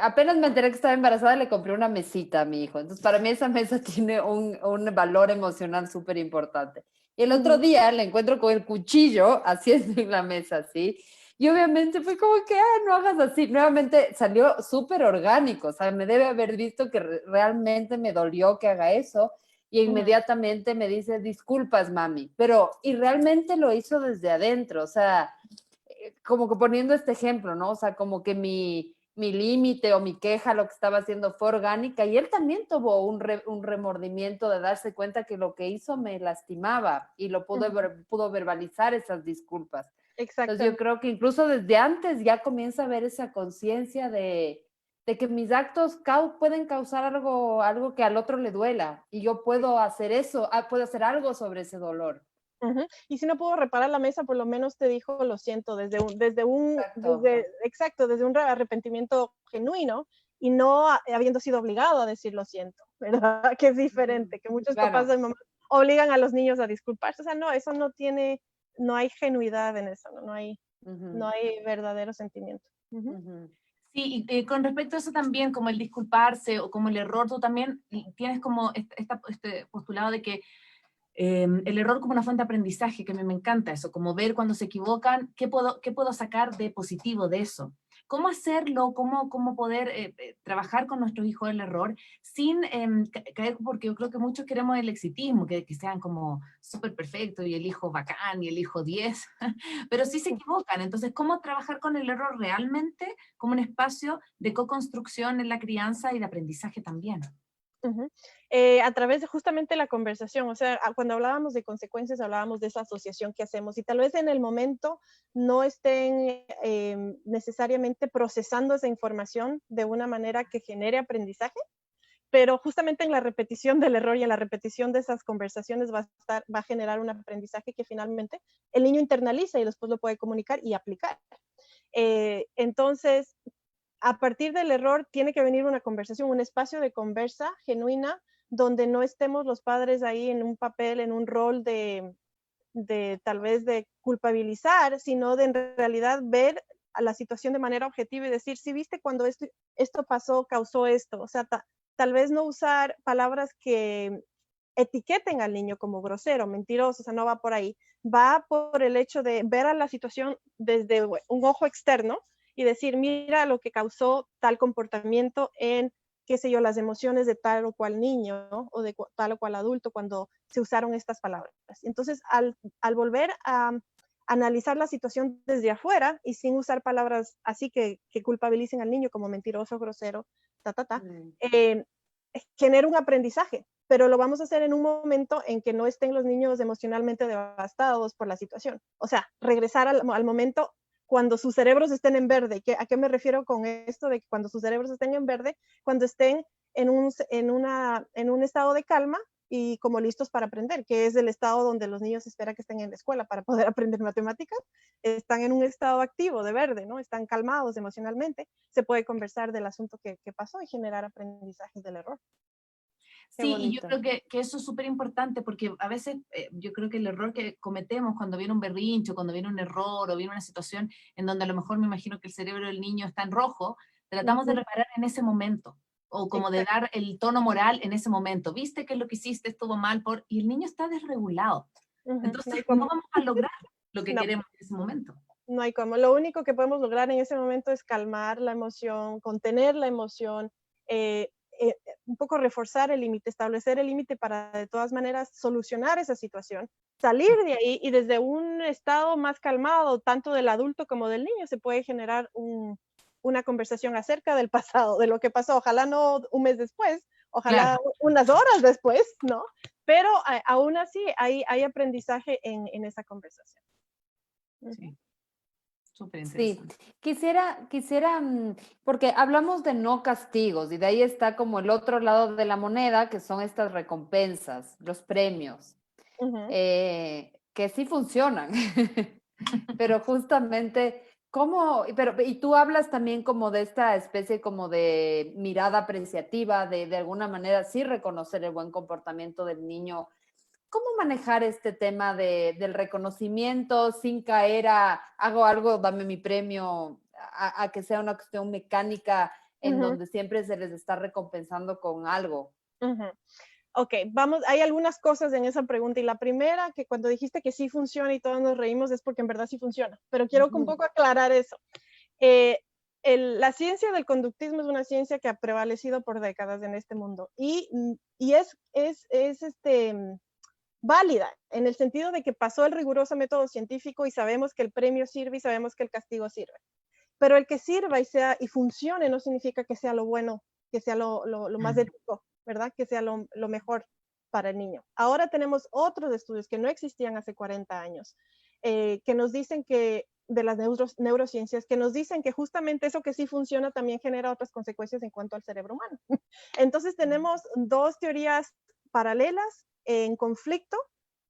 apenas me enteré que estaba embarazada, le compré una mesita a mi hijo. Entonces, para mí esa mesa tiene un valor emocional súper importante. Y el otro día le encuentro con el cuchillo haciendo en la mesa, ¿sí? Y obviamente fue como que, no hagas así. Nuevamente salió súper orgánico, o sea, me debe haber visto que realmente me dolió que haga eso. Y inmediatamente me dice, disculpas, mami. Pero, y realmente lo hizo desde adentro, o sea, como que poniendo este ejemplo, ¿no? O sea, como que mi límite o mi queja, lo que estaba haciendo fue orgánica. Y él también tuvo un remordimiento de darse cuenta que lo que hizo me lastimaba y lo pudo verbalizar esas disculpas. Entonces yo creo que incluso desde antes ya comienza a haber esa conciencia de que mis actos pueden causar algo que al otro le duela y yo puedo hacer eso, puedo hacer algo sobre ese dolor. Y si no puedo reparar la mesa, por lo menos te dijo lo siento desde un arrepentimiento genuino y no habiendo sido obligado a decir lo siento, ¿verdad? Que es diferente, que muchos papás de mamá obligan a los niños a disculparse. O sea, no, eso no hay genuidad en eso, no hay verdadero sentimiento. Sí, y con respecto a eso también, como el disculparse o como el error, tú también tienes como este postulado de que el error como una fuente de aprendizaje, que me encanta eso, como ver cuando se equivocan, qué puedo sacar de positivo de eso. ¿Cómo hacerlo? ¿Cómo poder trabajar con nuestros hijos el error sin caer? Porque yo creo que muchos queremos el exitismo, que sean como súper perfectos y el hijo bacán y el hijo 10, pero sí se equivocan. Entonces, ¿cómo trabajar con el error realmente como un espacio de co-construcción en la crianza y de aprendizaje también? A través de justamente la conversación, o sea, cuando hablábamos de consecuencias, hablábamos de esa asociación que hacemos y tal vez en el momento no estén necesariamente procesando esa información de una manera que genere aprendizaje, pero justamente en la repetición del error y en la repetición de esas conversaciones va a generar un aprendizaje que finalmente el niño internaliza y después lo puede comunicar y aplicar. Entonces, a partir del error tiene que venir una conversación, un espacio de conversa genuina, donde no estemos los padres ahí en un papel, en un rol de tal vez de culpabilizar, sino de en realidad ver a la situación de manera objetiva y decir, sí, viste cuando esto pasó, causó esto. O sea, tal vez no usar palabras que etiqueten al niño como grosero, mentiroso, o sea, no va por ahí. Va por el hecho de ver a la situación desde un ojo externo y decir, mira lo que causó tal comportamiento en, qué sé yo, las emociones de tal o cual niño, ¿no? O de tal o cual adulto cuando se usaron estas palabras. Entonces, al volver a analizar la situación desde afuera y sin usar palabras así que culpabilicen al niño como mentiroso, grosero, genera un aprendizaje, pero lo vamos a hacer en un momento en que no estén los niños emocionalmente devastados por la situación. O sea, regresar al momento cuando sus cerebros estén en verde. ¿A qué me refiero con esto de que cuando sus cerebros estén en verde? Cuando estén en un estado de calma y como listos para aprender, que es el estado donde los niños esperan que estén en la escuela para poder aprender matemáticas. Están en un estado activo de verde, ¿no? Están calmados emocionalmente. Se puede conversar del asunto que pasó y generar aprendizajes del error. Sí, y yo creo que eso es súper importante porque a veces yo creo que el error que cometemos cuando viene un berrincho, cuando viene un error o viene una situación en donde a lo mejor me imagino que el cerebro del niño está en rojo, tratamos de reparar en ese momento o como de dar el tono moral en ese momento. ¿Viste que lo que hiciste estuvo mal? Y el niño está desregulado. Entonces no vamos a lograr lo que queremos en ese momento. No hay cómo. Lo único que podemos lograr en ese momento es calmar la emoción, contener la emoción, un poco reforzar el límite, establecer el límite para de todas maneras solucionar esa situación, salir de ahí y desde un estado más calmado, tanto del adulto como del niño, se puede generar una conversación acerca del pasado, de lo que pasó. Ojalá no un mes después, ojalá unas horas después, ¿no? Pero aún así hay aprendizaje en esa conversación. Sí. Súper Sí, interesante. quisiera, porque hablamos de no castigos y de ahí está como el otro lado de la moneda, que son estas recompensas, los premios, Ujú, que sí funcionan, pero justamente, ¿cómo? Pero, y tú hablas también como de esta especie como de mirada apreciativa, de alguna manera sí reconocer el buen comportamiento del niño. ¿Cómo manejar este tema del reconocimiento sin caer a hago algo, dame mi premio, a que sea una cuestión mecánica en ujú, donde siempre se les está recompensando con algo? ujú. Ok, vamos, hay algunas cosas en esa pregunta y la primera, que cuando dijiste que sí funciona y todos nos reímos es porque en verdad sí funciona, pero quiero un Ujú. poco aclarar eso. Eh, la ciencia del conductismo es una ciencia que ha prevalecido por décadas en este mundo y válida en el sentido de que pasó el riguroso método científico y sabemos que el premio sirve y sabemos que el castigo sirve. Pero el que sirva y funcione no significa que sea lo bueno, que sea lo más ético, ¿verdad? Que sea lo mejor para el niño. Ahora tenemos otros estudios que no existían hace 40 años, que nos dicen que de las neurociencias, que nos dicen que justamente eso que sí funciona también genera otras consecuencias en cuanto al cerebro humano. Entonces tenemos dos teorías paralelas en conflicto,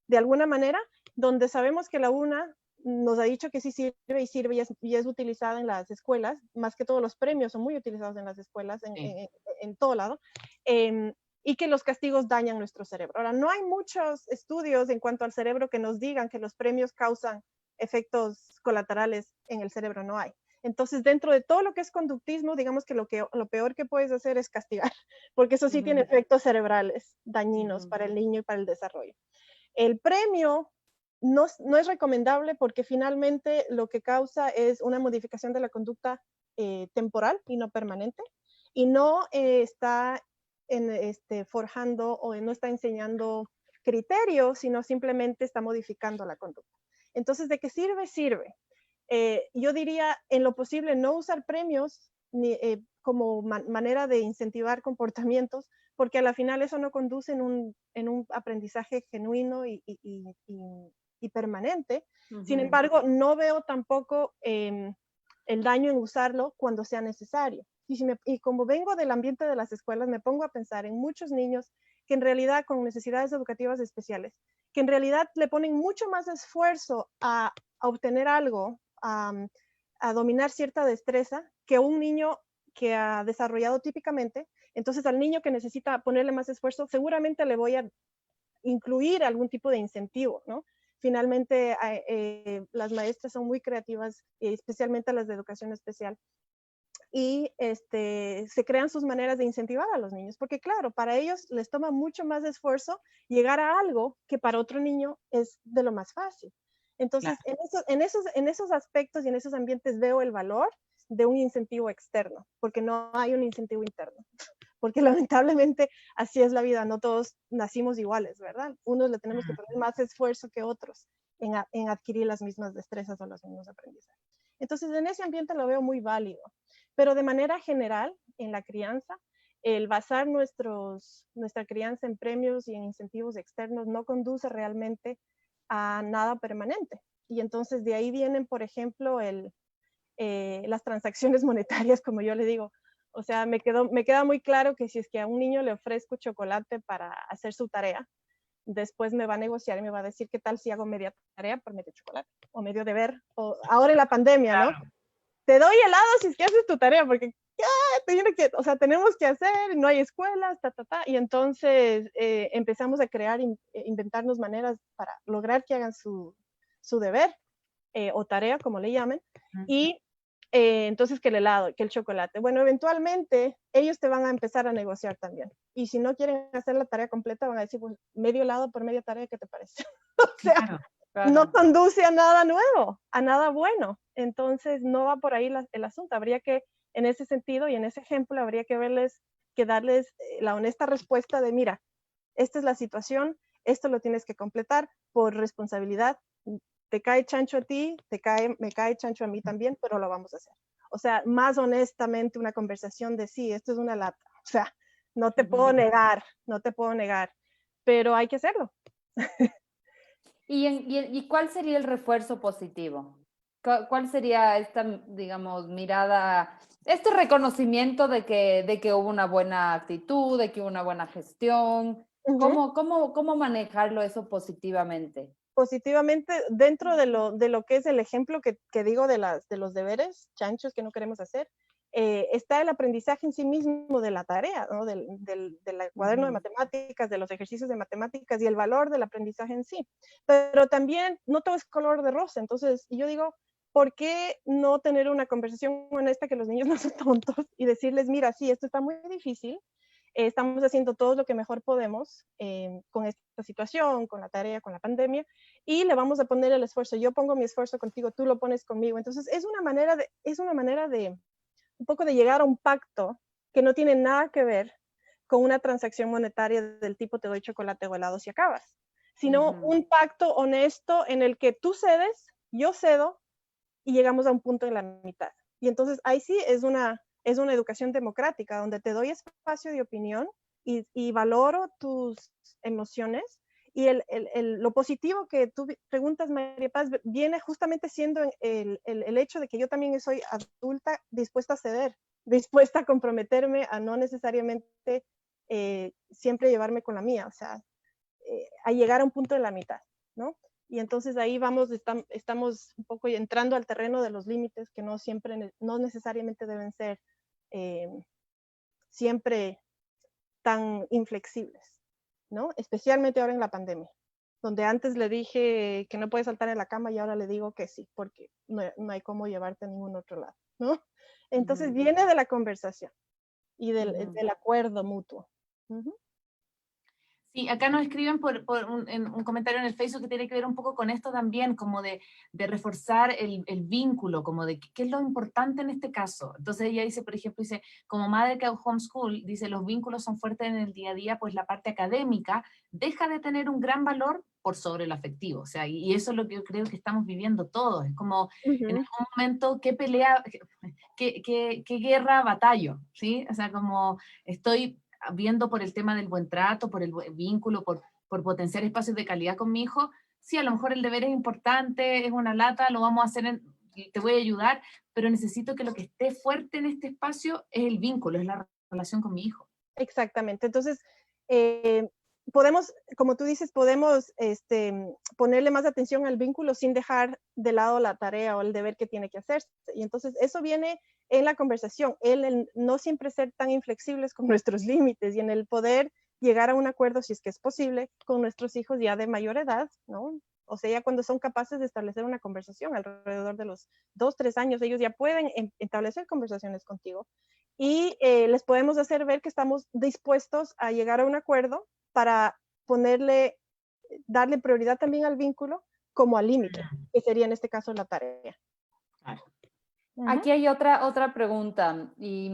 de alguna manera, donde sabemos que la una nos ha dicho que sí sirve y sirve y es utilizada en las escuelas, más que todos los premios son muy utilizados en las escuelas, Sí. en todo lado, eh, y que los castigos dañan nuestro cerebro. Ahora, no hay muchos estudios en cuanto al cerebro que nos digan que los premios causan efectos colaterales en el cerebro, no hay. Entonces, dentro de todo lo que es conductismo, digamos que lo peor que puedes hacer es castigar, porque eso sí tiene Ujú, efectos cerebrales dañinos ujú, para el niño y para el desarrollo. El premio no es recomendable porque finalmente lo que causa es una modificación de la conducta temporal y no permanente, y no está forjando o no está enseñando criterios, sino simplemente está modificando la conducta. Entonces, ¿de qué sirve? Sirve. Yo diría, en lo posible, no usar premios como manera de incentivar comportamientos, porque a la final eso no conduce en un aprendizaje genuino y permanente. Sin ujú, embargo, no veo tampoco el daño en usarlo cuando sea necesario. Y como vengo del ambiente de las escuelas, me pongo a pensar en muchos niños que en realidad con necesidades educativas especiales, que en realidad le ponen mucho más esfuerzo a obtener algo, a dominar cierta destreza, que un niño que ha desarrollado típicamente. Entonces, al niño que necesita ponerle más esfuerzo, seguramente le voy a incluir algún tipo de incentivo, ¿no? Finalmente, las maestras son muy creativas, especialmente las de educación especial, y se crean sus maneras de incentivar a los niños, porque claro, para ellos les toma mucho más esfuerzo llegar a algo que para otro niño es de lo más fácil. Entonces, Claro. en esos aspectos y en esos ambientes veo el valor de un incentivo externo, porque no hay un incentivo interno, porque lamentablemente así es la vida, no todos nacimos iguales, ¿verdad? Unos le tenemos que poner más esfuerzo que otros en adquirir las mismas destrezas o los mismos aprendizajes. Entonces, en ese ambiente lo veo muy válido, pero de manera general, en la crianza, el basar nuestra crianza en premios y en incentivos externos no conduce realmente a nada permanente. Y entonces de ahí vienen, por ejemplo, las transacciones monetarias, como yo le digo. O sea, me queda muy claro que si es que a un niño le ofrezco chocolate para hacer su tarea, después me va a negociar y me va a decir qué tal si hago media tarea por medio chocolate o medio deber. O ahora en la pandemia, ¿no? Claro. Te doy helado si es que haces tu tarea, porque o sea, tenemos que hacer, no hay escuelas, y entonces empezamos a crear, inventarnos maneras para lograr que hagan su deber o tarea, como le llamen, y entonces que el helado, que el chocolate. Bueno, eventualmente ellos te van a empezar a negociar también. Y si no quieren hacer la tarea completa, van a decir, pues, medio helado por media tarea, ¿qué te parece? O sea, Claro. no claro. conduce a nada nuevo, a nada bueno. Entonces, no va por ahí el asunto. Habría que, en ese sentido y en ese ejemplo, habría que darles la honesta respuesta de, mira, esta es la situación, esto lo tienes que completar por responsabilidad, te cae chancho a ti, me cae chancho a mí también, pero lo vamos a hacer. O sea, más honestamente una conversación de sí, esto es una lata. O sea, no te puedo negar, no te puedo negar, pero hay que hacerlo. ¿Y cuál sería el refuerzo positivo? ¿Cuál sería esta, digamos, mirada, este reconocimiento de que hubo una buena actitud, de que hubo una buena gestión? Ujú. ¿Cómo manejarlo eso positivamente? Positivamente, dentro de lo que es el ejemplo que digo de los deberes chanchos que no queremos hacer, está el aprendizaje en sí mismo de la tarea, ¿no? Del cuaderno de Ujú. matemáticas, de los ejercicios de matemáticas y el valor del aprendizaje en sí. Pero también no todo es color de rosa. Entonces, yo digo, ¿por qué no tener una conversación honesta que los niños no son tontos y decirles, mira, sí, esto está muy difícil, estamos haciendo todo lo que mejor podemos con esta situación, con la tarea, con la pandemia, y le vamos a poner el esfuerzo. Yo pongo mi esfuerzo contigo, tú lo pones conmigo. Entonces, es una manera de un poco de llegar a un pacto que no tiene nada que ver con una transacción monetaria del tipo te doy chocolate o helado si acabas, sino Ujú. un pacto honesto en el que tú cedes, yo cedo y llegamos a un punto en la mitad. Y entonces ahí sí es una educación democrática donde te doy espacio de opinión y valoro tus emociones. Y lo positivo que tú preguntas, María Paz, viene justamente siendo el hecho de que yo también soy adulta dispuesta a ceder, dispuesta a comprometerme a no necesariamente siempre llevarme con la mía, o sea, a llegar a un punto de la mitad, ¿no? Y entonces ahí vamos, estamos un poco entrando al terreno de los límites que no siempre, no necesariamente deben ser eh, siempre tan inflexibles, ¿no? Especialmente ahora en la pandemia, donde antes le dije que no puede saltar en la cama y ahora le digo que sí, porque no hay cómo llevarte a ningún otro lado, ¿no? Entonces Ujú. viene de la conversación y Ujú. del acuerdo mutuo. Uh-huh. Sí, acá nos escriben en un comentario en el Facebook que tiene que ver un poco con esto también, como de reforzar el vínculo, como de qué es lo importante en este caso. Entonces ella dice, por ejemplo, dice, como madre que hago homeschool, dice, los vínculos son fuertes en el día a día, pues la parte académica deja de tener un gran valor por sobre lo afectivo. O sea, y eso es lo que yo creo que estamos viviendo todos. Es como, en Uh-huh. algún momento, qué pelea, qué guerra batallo, ¿sí? O sea, como estoy viendo por el tema del buen trato, por el vínculo, por potenciar espacios de calidad con mi hijo, sí, a lo mejor el deber es importante, es una lata, lo vamos a hacer, te voy a ayudar, pero necesito que lo que esté fuerte en este espacio es el vínculo, es la relación con mi hijo. Exactamente. Entonces, eh, podemos, como tú dices, podemos ponerle más atención al vínculo sin dejar de lado la tarea o el deber que tiene que hacerse. Y entonces eso viene en la conversación, el no siempre ser tan inflexibles con nuestros límites y en el poder llegar a un acuerdo, si es que es posible, con nuestros hijos ya de mayor edad, ¿no? O sea, ya cuando son capaces de establecer una conversación alrededor de los 2, 3 años, ellos ya pueden establecer conversaciones contigo y les podemos hacer ver que estamos dispuestos a llegar a un acuerdo para darle prioridad también al vínculo como al límite, que sería en este caso la tarea. Claro. Uh-huh. Aquí hay otra pregunta y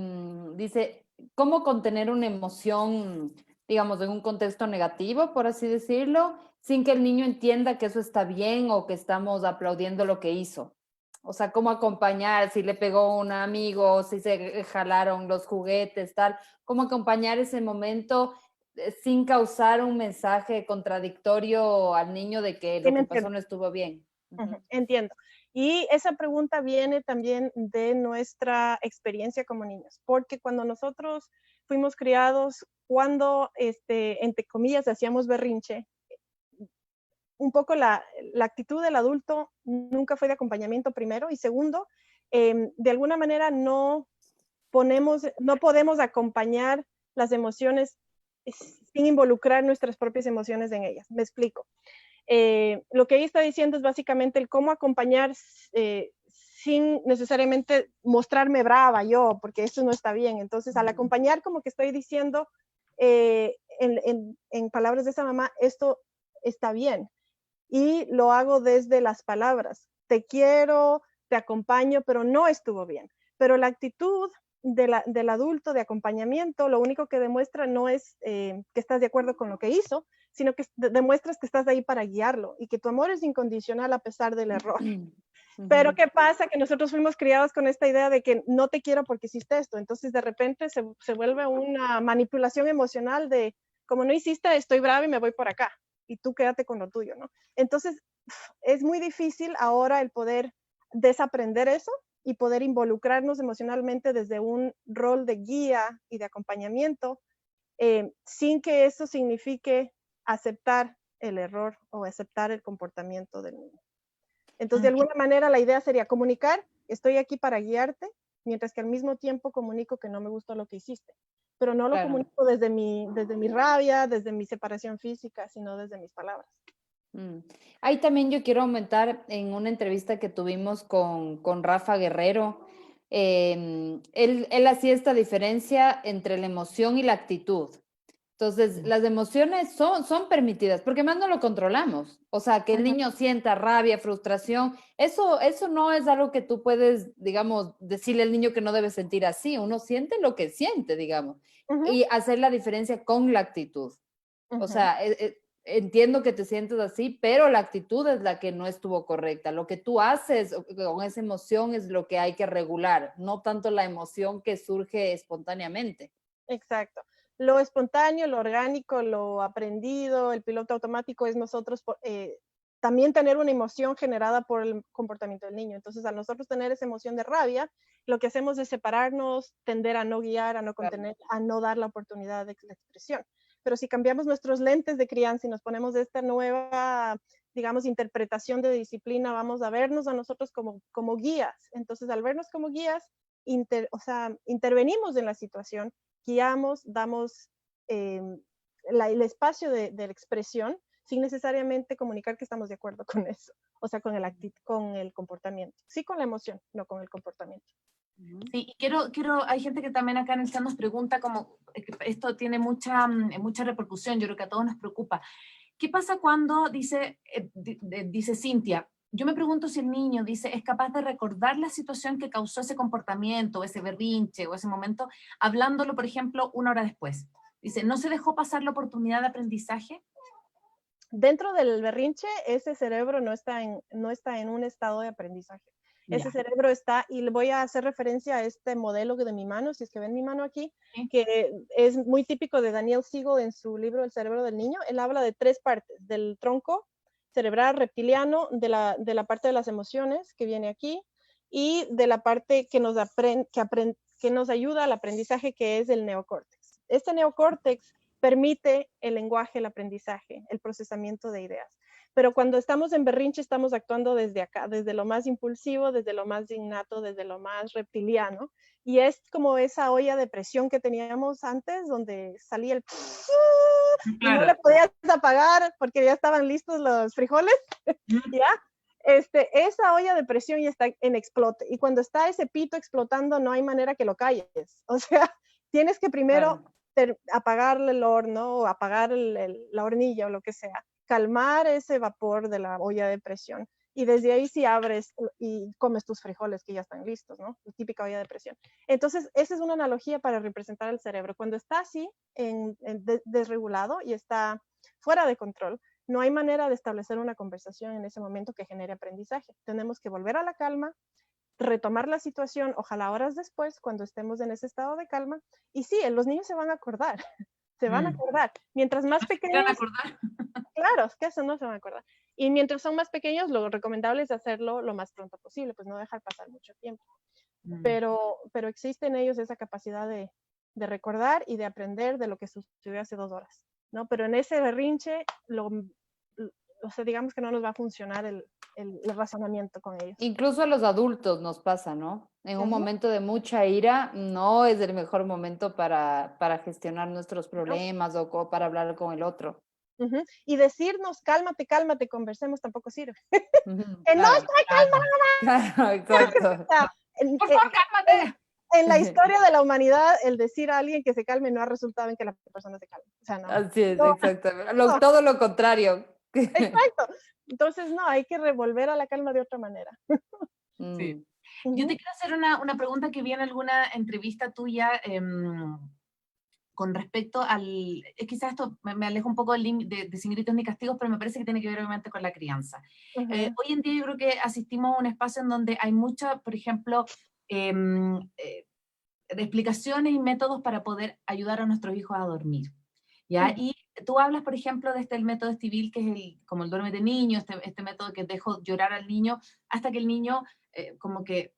dice, ¿cómo contener una emoción, digamos, en un contexto negativo, por así decirlo, sin que el niño entienda que eso está bien o que estamos aplaudiendo lo que hizo? O sea, ¿cómo acompañar si le pegó un amigo, si se jalaron los juguetes, tal? ¿Cómo acompañar ese momento sin causar un mensaje contradictorio al niño de que Sí, lo me que pasó entiendo. no estuvo bien? Uh-huh. Ujú. Entiendo. Y esa pregunta viene también de nuestra experiencia como niños, porque cuando nosotros fuimos criados, cuando, entre comillas, hacíamos berrinche, un poco la actitud del adulto nunca fue de acompañamiento primero y segundo, de alguna manera no podemos acompañar las emociones sin involucrar nuestras propias emociones en ellas. Me explico. Lo que ella está diciendo es básicamente el cómo acompañar sin necesariamente mostrarme brava yo, porque eso no está bien. Entonces, al acompañar, como que estoy diciendo en palabras de esa mamá, esto está bien. Y lo hago desde las palabras. Te quiero, te acompaño, pero no estuvo bien. Pero la actitud del adulto de acompañamiento, lo único que demuestra no es que estás de acuerdo con lo que hizo, sino que demuestras que estás ahí para guiarlo y que tu amor es incondicional a pesar del error. Pero ¿qué pasa? Que nosotros fuimos criados con esta idea de que no te quiero porque hiciste esto. Entonces de repente se vuelve una manipulación emocional de, como no hiciste, estoy brava y me voy por acá. Y tú quédate con lo tuyo, ¿no? Entonces es muy difícil ahora el poder desaprender eso y poder involucrarnos emocionalmente desde un rol de guía y de acompañamiento, sin que eso signifique aceptar el error o aceptar el comportamiento del niño. Entonces, de alguna manera, la idea sería comunicar, estoy aquí para guiarte, mientras que al mismo tiempo comunico que no me gustó lo que hiciste. Pero no lo comunico desde mi rabia, desde mi separación física, sino desde mis palabras. Ahí también yo quiero aumentar en una entrevista que tuvimos con Rafa Guerrero. Él hacía esta diferencia entre la emoción y la actitud. Entonces, las emociones son permitidas, porque más no lo controlamos. O sea, que el niño sienta rabia, frustración, eso no es algo que tú puedes, digamos, decirle al niño que no debe sentir así. Uno siente lo que siente, digamos, y hacer la diferencia con la actitud. O sea, entiendo que te sientes así, pero la actitud es la que no estuvo correcta. Lo que tú haces con esa emoción es lo que hay que regular, no tanto la emoción que surge espontáneamente. Exacto. Lo espontáneo, lo orgánico, lo aprendido, el piloto automático es nosotros también tener una emoción generada por el comportamiento del niño. Entonces, al nosotros tener esa emoción de rabia, lo que hacemos es separarnos, tender a no guiar, a no contener, a no dar la oportunidad de expresión. Pero si cambiamos nuestros lentes de crianza y nos ponemos de esta nueva, digamos, interpretación de disciplina, vamos a vernos a nosotros como guías. Entonces, al vernos como guías, intervenimos en la situación, guiamos, damos el espacio de la expresión sin necesariamente comunicar que estamos de acuerdo con eso, o sea, con el comportamiento. Sí con la emoción, no con el comportamiento. Sí, hay gente que también acá en el chat nos pregunta como, esto tiene mucha repercusión, yo creo que a todos nos preocupa. ¿Qué pasa cuando dice Cintia? Yo me pregunto si el niño, dice, es capaz de recordar la situación que causó ese comportamiento, ese berrinche o ese momento, hablándolo, por ejemplo, 1 hora después. Dice, ¿no se dejó pasar la oportunidad de aprendizaje? Dentro del berrinche, ese cerebro no está en un estado de aprendizaje. Ese cerebro está, y le voy a hacer referencia a este modelo de mi mano, si es que ven mi mano aquí, que es muy típico de Daniel Siegel en su libro El cerebro del niño. Él habla de 3 partes, del tronco cerebral reptiliano, de la parte de las emociones, que viene aquí, y de la parte que nos ayuda al aprendizaje, que es el neocórtex. Este neocórtex permite el lenguaje, el aprendizaje, el procesamiento de ideas. Pero cuando estamos en berrinche, estamos actuando desde acá, desde lo más impulsivo, desde lo más innato, desde lo más reptiliano. Y es como esa olla de presión que teníamos antes, donde salía el... y no le podías apagar porque ya estaban listos los frijoles, ¿ya? Esa olla de presión ya está en explote. Y cuando está ese pito explotando, no hay manera que lo calles. O sea, tienes que primero apagar el horno o apagar la hornilla o lo que sea, calmar ese vapor de la olla de presión, y desde ahí sí abres y comes tus frijoles que ya están listos, ¿no? La típica olla de presión. Entonces, esa es una analogía para representar el cerebro. Cuando está así, desregulado y está fuera de control, no hay manera de establecer una conversación en ese momento que genere aprendizaje. Tenemos que volver a la calma, retomar la situación, ojalá horas después, cuando estemos en ese estado de calma. Y sí, los niños se van a acordar, se van a acordar. Mientras más pequeños... Claro, es que eso no se van a acordar. Y mientras son más pequeños, lo recomendable es hacerlo lo más pronto posible, pues no dejar pasar mucho tiempo. Pero existe en ellos esa capacidad de recordar y de aprender de lo que sucedió hace 2 horas, ¿no? Pero en ese berrinche, o sea, digamos que no nos va a funcionar el razonamiento con ellos. Incluso a los adultos nos pasa, ¿no? En un momento de mucha ira, no es el mejor momento para gestionar nuestros problemas o para hablar con el otro. Y decirnos, cálmate, cálmate, conversemos, tampoco sirve. ¡Que no estoy calmada! Claro, exacto. ¡Por favor, cálmate! En la historia de la humanidad, el decir a alguien que se calme no ha resultado en que la persona se calme. O sea, no. Así es, exacto. Todo lo contrario. Exacto. Entonces, no, hay que revolver a la calma de otra manera. Sí. Yo te quiero hacer una pregunta que vi en alguna entrevista tuya con respecto al... Quizás esto me alejo un poco de Sin gritos ni castigos, pero me parece que tiene que ver obviamente con la crianza. Hoy en día yo creo que asistimos a un espacio en donde hay mucha, por ejemplo, de explicaciones y métodos para poder ayudar a nuestros hijos a dormir, ¿ya? Y tú hablas, por ejemplo, de el método Estivil, que es como el duerme de niño, este método que dejo llorar al niño hasta que el niño como que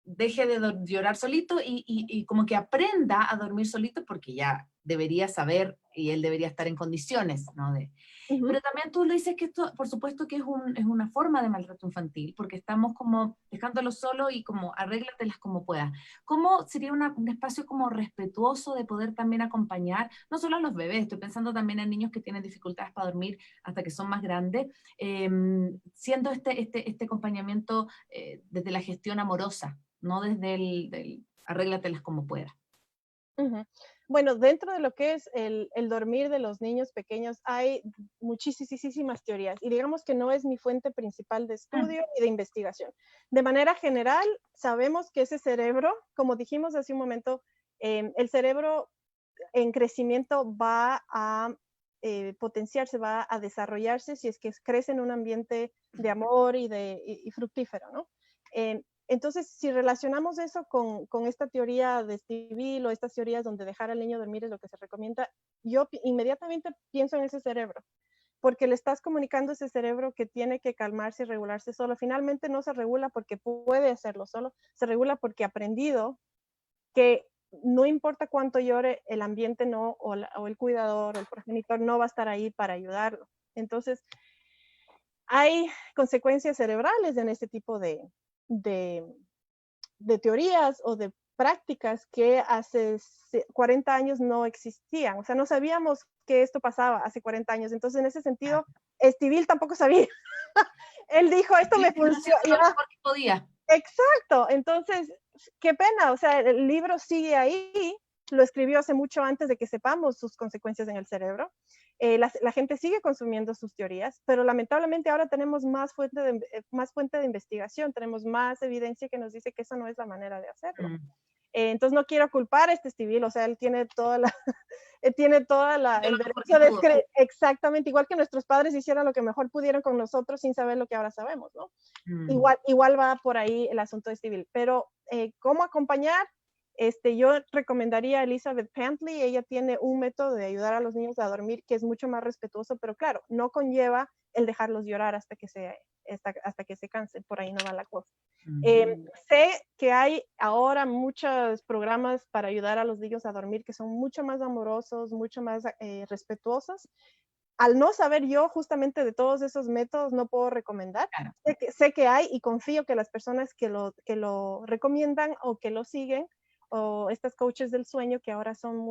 deje de llorar solito y como que aprenda a dormir solito porque ya debería saber y él debería estar en condiciones, ¿no? Ujú. Pero también tú le dices que esto, por supuesto que es una forma de maltrato infantil, porque estamos como dejándolo solo y como arréglatelas como puedas. ¿Cómo sería un espacio como respetuoso de poder también acompañar, no solo a los bebés, estoy pensando también en niños que tienen dificultades para dormir hasta que son más grandes, siendo este acompañamiento desde la gestión amorosa, no desde del arréglatelas como puedas? Ujú. Bueno, dentro de lo que es el dormir de los niños pequeños hay muchísimas teorías y digamos que no es mi fuente principal de Mm, estudio y de investigación. De manera general, sabemos que ese cerebro, como dijimos hace un momento, el cerebro en crecimiento va a potenciarse, va a desarrollarse si es que crece en un ambiente de amor y fructífero, ¿no? Entonces, si relacionamos eso con esta teoría de Stivil o estas teorías donde dejar al niño dormir es lo que se recomienda, yo inmediatamente pienso en ese cerebro, porque le estás comunicando a ese cerebro que tiene que calmarse y regularse solo. Finalmente no se regula porque puede hacerlo solo, se regula porque ha aprendido que no importa cuánto llore, el ambiente no, o el cuidador, o el progenitor no va a estar ahí para ayudarlo. Entonces, hay consecuencias cerebrales en este tipo de, de teorías o de prácticas que hace 40 años no existían. O sea, no sabíamos que esto pasaba hace 40 años. Entonces, en ese sentido, Estivil tampoco sabía. Él dijo, esto me Está haciendo lo funciona. mejor que podía. Exacto, entonces, qué pena, o sea, el libro sigue ahí, lo escribió hace mucho antes de que sepamos sus consecuencias en el cerebro. La gente sigue consumiendo sus teorías, pero lamentablemente ahora tenemos más fuente de investigación, tenemos más evidencia que nos dice que esa no es la manera de hacerlo. Mm. Entonces no quiero culpar a este civil, o sea, él tiene toda la, él tiene toda Hizo el lo mejor derecho que de pudo. escribir, exactamente, igual que nuestros padres hicieron lo que mejor pudieron con nosotros sin saber lo que ahora sabemos, ¿no? Mm. Igual va por ahí el asunto de civil. Pero, ¿cómo acompañar? Yo recomendaría a Elizabeth Pantley. Ella tiene un método de ayudar a los niños a dormir que es mucho más respetuoso, pero claro, no conlleva el dejarlos llorar hasta que se cansen. Por ahí no va la cosa. Mm. Sé que hay ahora muchos programas para ayudar a los niños a dormir que son mucho más amorosos, mucho más respetuosos. Al no saber yo justamente de todos esos métodos, no puedo recomendar. Claro. Sé que hay y confío que las personas que lo recomiendan o que lo siguen, o estas coaches del sueño que ahora son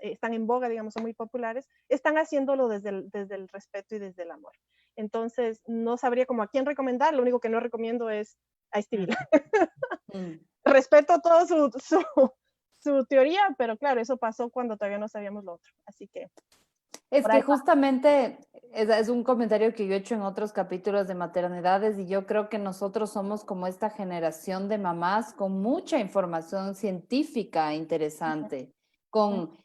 están en boga, digamos, son muy populares, están haciéndolo desde el respeto y desde el amor. Entonces, no sabría como a quién recomendar, lo único que no recomiendo es a Estivil. Mm. Respeto todo su teoría, pero claro, eso pasó cuando todavía no sabíamos lo otro. Así que Es por que ahí va. justamente es un comentario que yo he hecho en otros capítulos de maternidades y yo creo que nosotros somos como esta generación de mamás con mucha información científica interesante.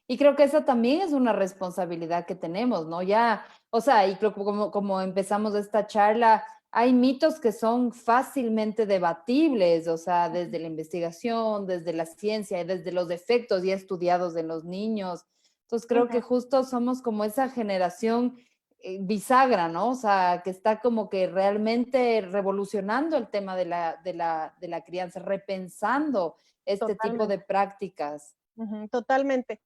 Y creo que esa también es una responsabilidad que tenemos, ¿no? Ya, o sea, y creo que como empezamos esta charla, hay mitos que son fácilmente debatibles, o sea, desde la investigación, desde la ciencia, desde los efectos ya estudiados en los niños. Entonces creo que justo somos como esa generación bisagra, ¿no? O sea, que está como que realmente revolucionando el tema de la crianza, repensando este tipo de Totalmente. prácticas. Totalmente.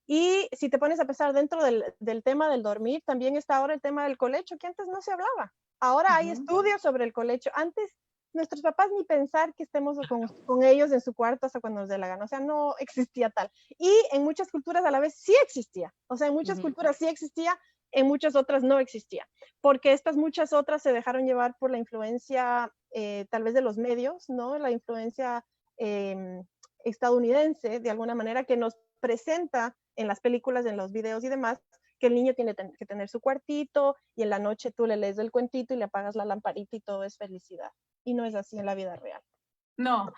Y si te pones a pensar dentro del tema del dormir, también está ahora el tema del colecho, que antes no se hablaba. Ahora hay Ujú. estudios sobre el colecho. Antes nuestros papás ni pensar que estemos con ellos en su cuarto hasta cuando nos dé la gana. O sea, no existía tal. Y en muchas culturas a la vez sí existía. O sea, en muchas Ujú. culturas sí existía, en muchas otras no existía. Porque estas muchas otras se dejaron llevar por la influencia tal vez de los medios, ¿no? La influencia estadounidense, de alguna manera, que nos presenta en las películas, en los videos y demás, que el niño tiene que tener su cuartito y en la noche tú le lees el cuentito y le apagas la lamparita y todo es felicidad. Y no es así en la vida real. No,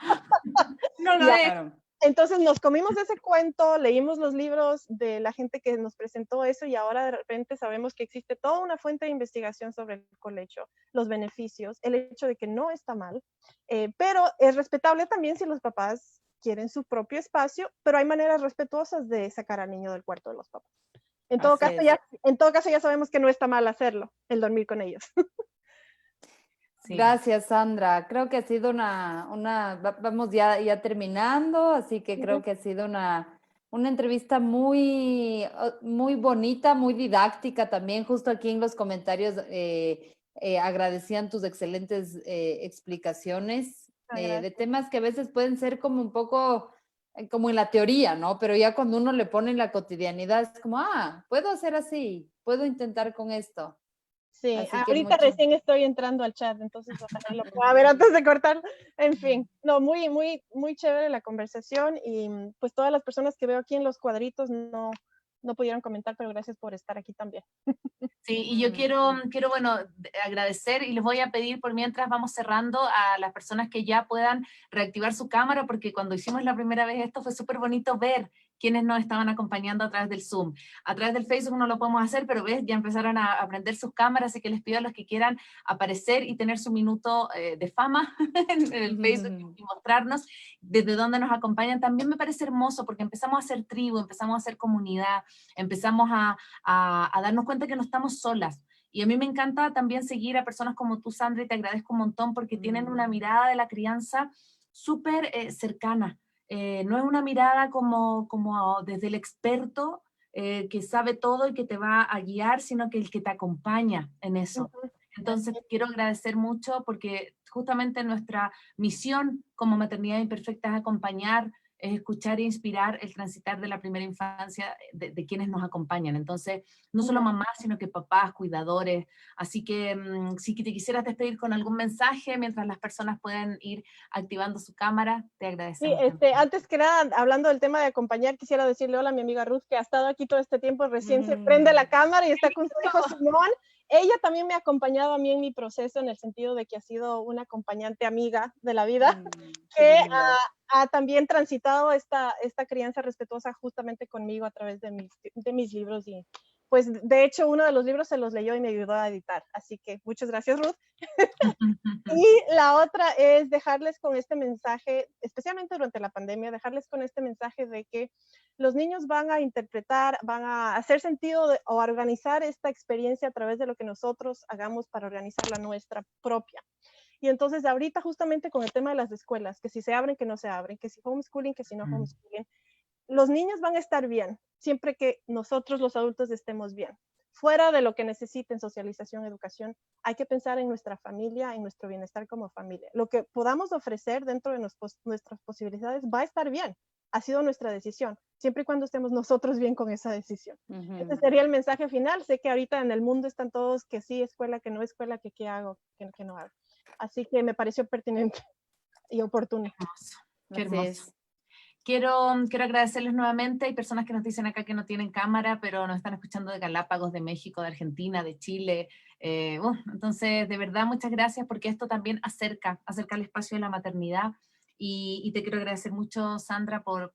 no lo Ya. es. Claro. Entonces nos comimos ese cuento, leímos los libros de la gente que nos presentó eso y ahora de repente sabemos que existe toda una fuente de investigación sobre el colecho, los beneficios, el hecho de que no está mal, pero es respetable también si los papás quieren su propio espacio, pero hay maneras respetuosas de sacar al niño del cuarto de los papás. En todo Así caso, es. en todo caso ya sabemos que no está mal hacerlo, el dormir con ellos. Sí. Gracias, Sandra. Creo que ha sido vamos ya terminando, así que creo que ha sido una entrevista muy bonita, muy didáctica también. Justo aquí en los comentarios agradecían tus excelentes explicaciones de temas que a veces pueden ser como un poco como en la teoría, ¿no? Pero ya cuando uno le pone en la cotidianidad es como, puedo hacer así, puedo intentar con esto. Sí, Así que ahorita mucho. recién estoy entrando al chat, entonces ojalá lo pueda ver antes de cortar. En fin, no, muy chévere la conversación y pues todas las personas que veo aquí en los cuadritos no pudieron comentar, pero gracias por estar aquí también. Sí, y yo quiero, bueno, agradecer y les voy a pedir por mientras vamos cerrando a las personas que ya puedan reactivar su cámara, porque cuando hicimos la primera vez esto fue súper bonito ver quiénes nos estaban acompañando a través del Zoom. A través del Facebook no lo podemos hacer, pero ves, ya empezaron a prender sus cámaras, así que les pido a los que quieran aparecer y tener su minuto de fama en el Facebook y mostrarnos desde dónde nos acompañan. También me parece hermoso porque empezamos a hacer tribu, empezamos a hacer comunidad, empezamos a darnos cuenta que no estamos solas. Y a mí me encanta también seguir a personas como tú, Sandra, y te agradezco un montón porque tienen una mirada de la crianza súper cercana. No es una mirada como desde el experto que sabe todo y que te va a guiar, sino que el que te acompaña en eso. Entonces, quiero agradecer mucho porque justamente nuestra misión como Maternidad Imperfecta es acompañar, es escuchar e inspirar el transitar de la primera infancia de quienes nos acompañan. Entonces, no solo mamás, sino que papás, cuidadores. Así que si te quisieras despedir con algún mensaje mientras las personas pueden ir activando su cámara, te Sí, agradecemos. antes que nada, hablando del tema de acompañar, quisiera decirle hola a mi amiga Ruth, que ha estado aquí todo este tiempo, recién se prende la cámara y está con su hijo Simón. Ella también me ha acompañado a mí en mi proceso, en el sentido de que ha sido una acompañante amiga de la vida, que ha también transitado esta crianza respetuosa justamente conmigo a través de mis libros. Y pues de hecho uno de los libros se los leyó y me ayudó a editar. Así que muchas gracias, Ruth. Y la otra es dejarles con este mensaje, especialmente durante la pandemia, dejarles con este mensaje de que los niños van a interpretar, van a hacer sentido o organizar esta experiencia a través de lo que nosotros hagamos para organizar la nuestra propia. Y entonces ahorita justamente con el tema de las escuelas, que si se abren, que no se abren, que si homeschooling, que si no homeschooling, los niños van a estar bien, siempre que nosotros los adultos estemos bien. Fuera de lo que necesiten, socialización, educación, hay que pensar en nuestra familia, en nuestro bienestar como familia. Lo que podamos ofrecer dentro de nuestras posibilidades va a estar bien. Ha sido nuestra decisión, siempre y cuando estemos nosotros bien con esa decisión. Ese sería el mensaje final. Sé que ahorita en el mundo están todos que sí, escuela, que no escuela, que qué hago, que no hago. Así que me pareció pertinente y oportuno. Qué hermoso. Quiero agradecerles nuevamente. Hay personas que nos dicen acá que no tienen cámara, pero nos están escuchando de Galápagos, de México, de Argentina, de Chile. Entonces, de verdad, muchas gracias porque esto también acerca el espacio de la maternidad. Y te quiero agradecer mucho, Sandra, por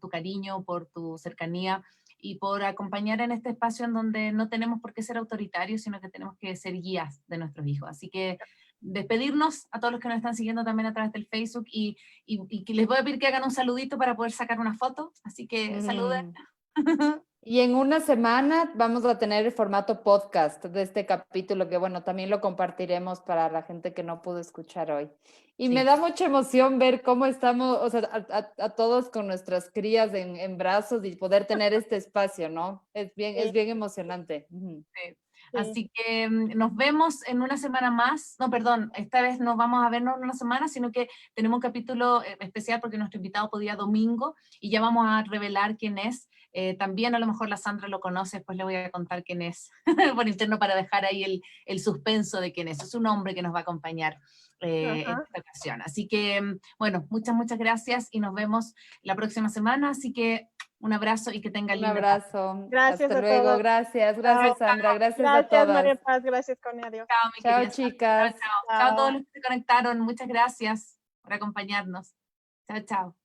tu cariño, por tu cercanía y por acompañar en este espacio en donde no tenemos por qué ser autoritarios, sino que tenemos que ser guías de nuestros hijos. Así que despedirnos a todos los que nos están siguiendo también a través del Facebook y que les voy a pedir que hagan un saludito para poder sacar una foto, así que saluden. Y en una semana vamos a tener el formato podcast de este capítulo, que bueno, también lo compartiremos para la gente que no pudo escuchar hoy. Y me da mucha emoción ver cómo estamos, o sea, a todos con nuestras crías en brazos y poder tener este espacio, ¿no? Es bien emocionante. Sí. Así que nos vemos en una semana más. No, perdón, esta vez no vamos a vernos en una semana, sino que tenemos un capítulo especial porque nuestro invitado podía domingo y ya vamos a revelar quién es. También a lo mejor la Sandra lo conoce, después le voy a contar quién es por interno para dejar ahí el suspenso de quién es. Es un hombre que nos va a acompañar en esta ocasión. Así que, bueno, muchas gracias y nos vemos la próxima semana. Así que un abrazo y que tengan Un linda abrazo. Gracias Hasta a luego. todos. Gracias, Chao. Sandra. Gracias a Gracias, todas. María Paz. Gracias, Connie. Adiós. Chao, mi Chao, querida. chicas. Chao a todos los que se conectaron. Muchas gracias por acompañarnos. Chao, chao.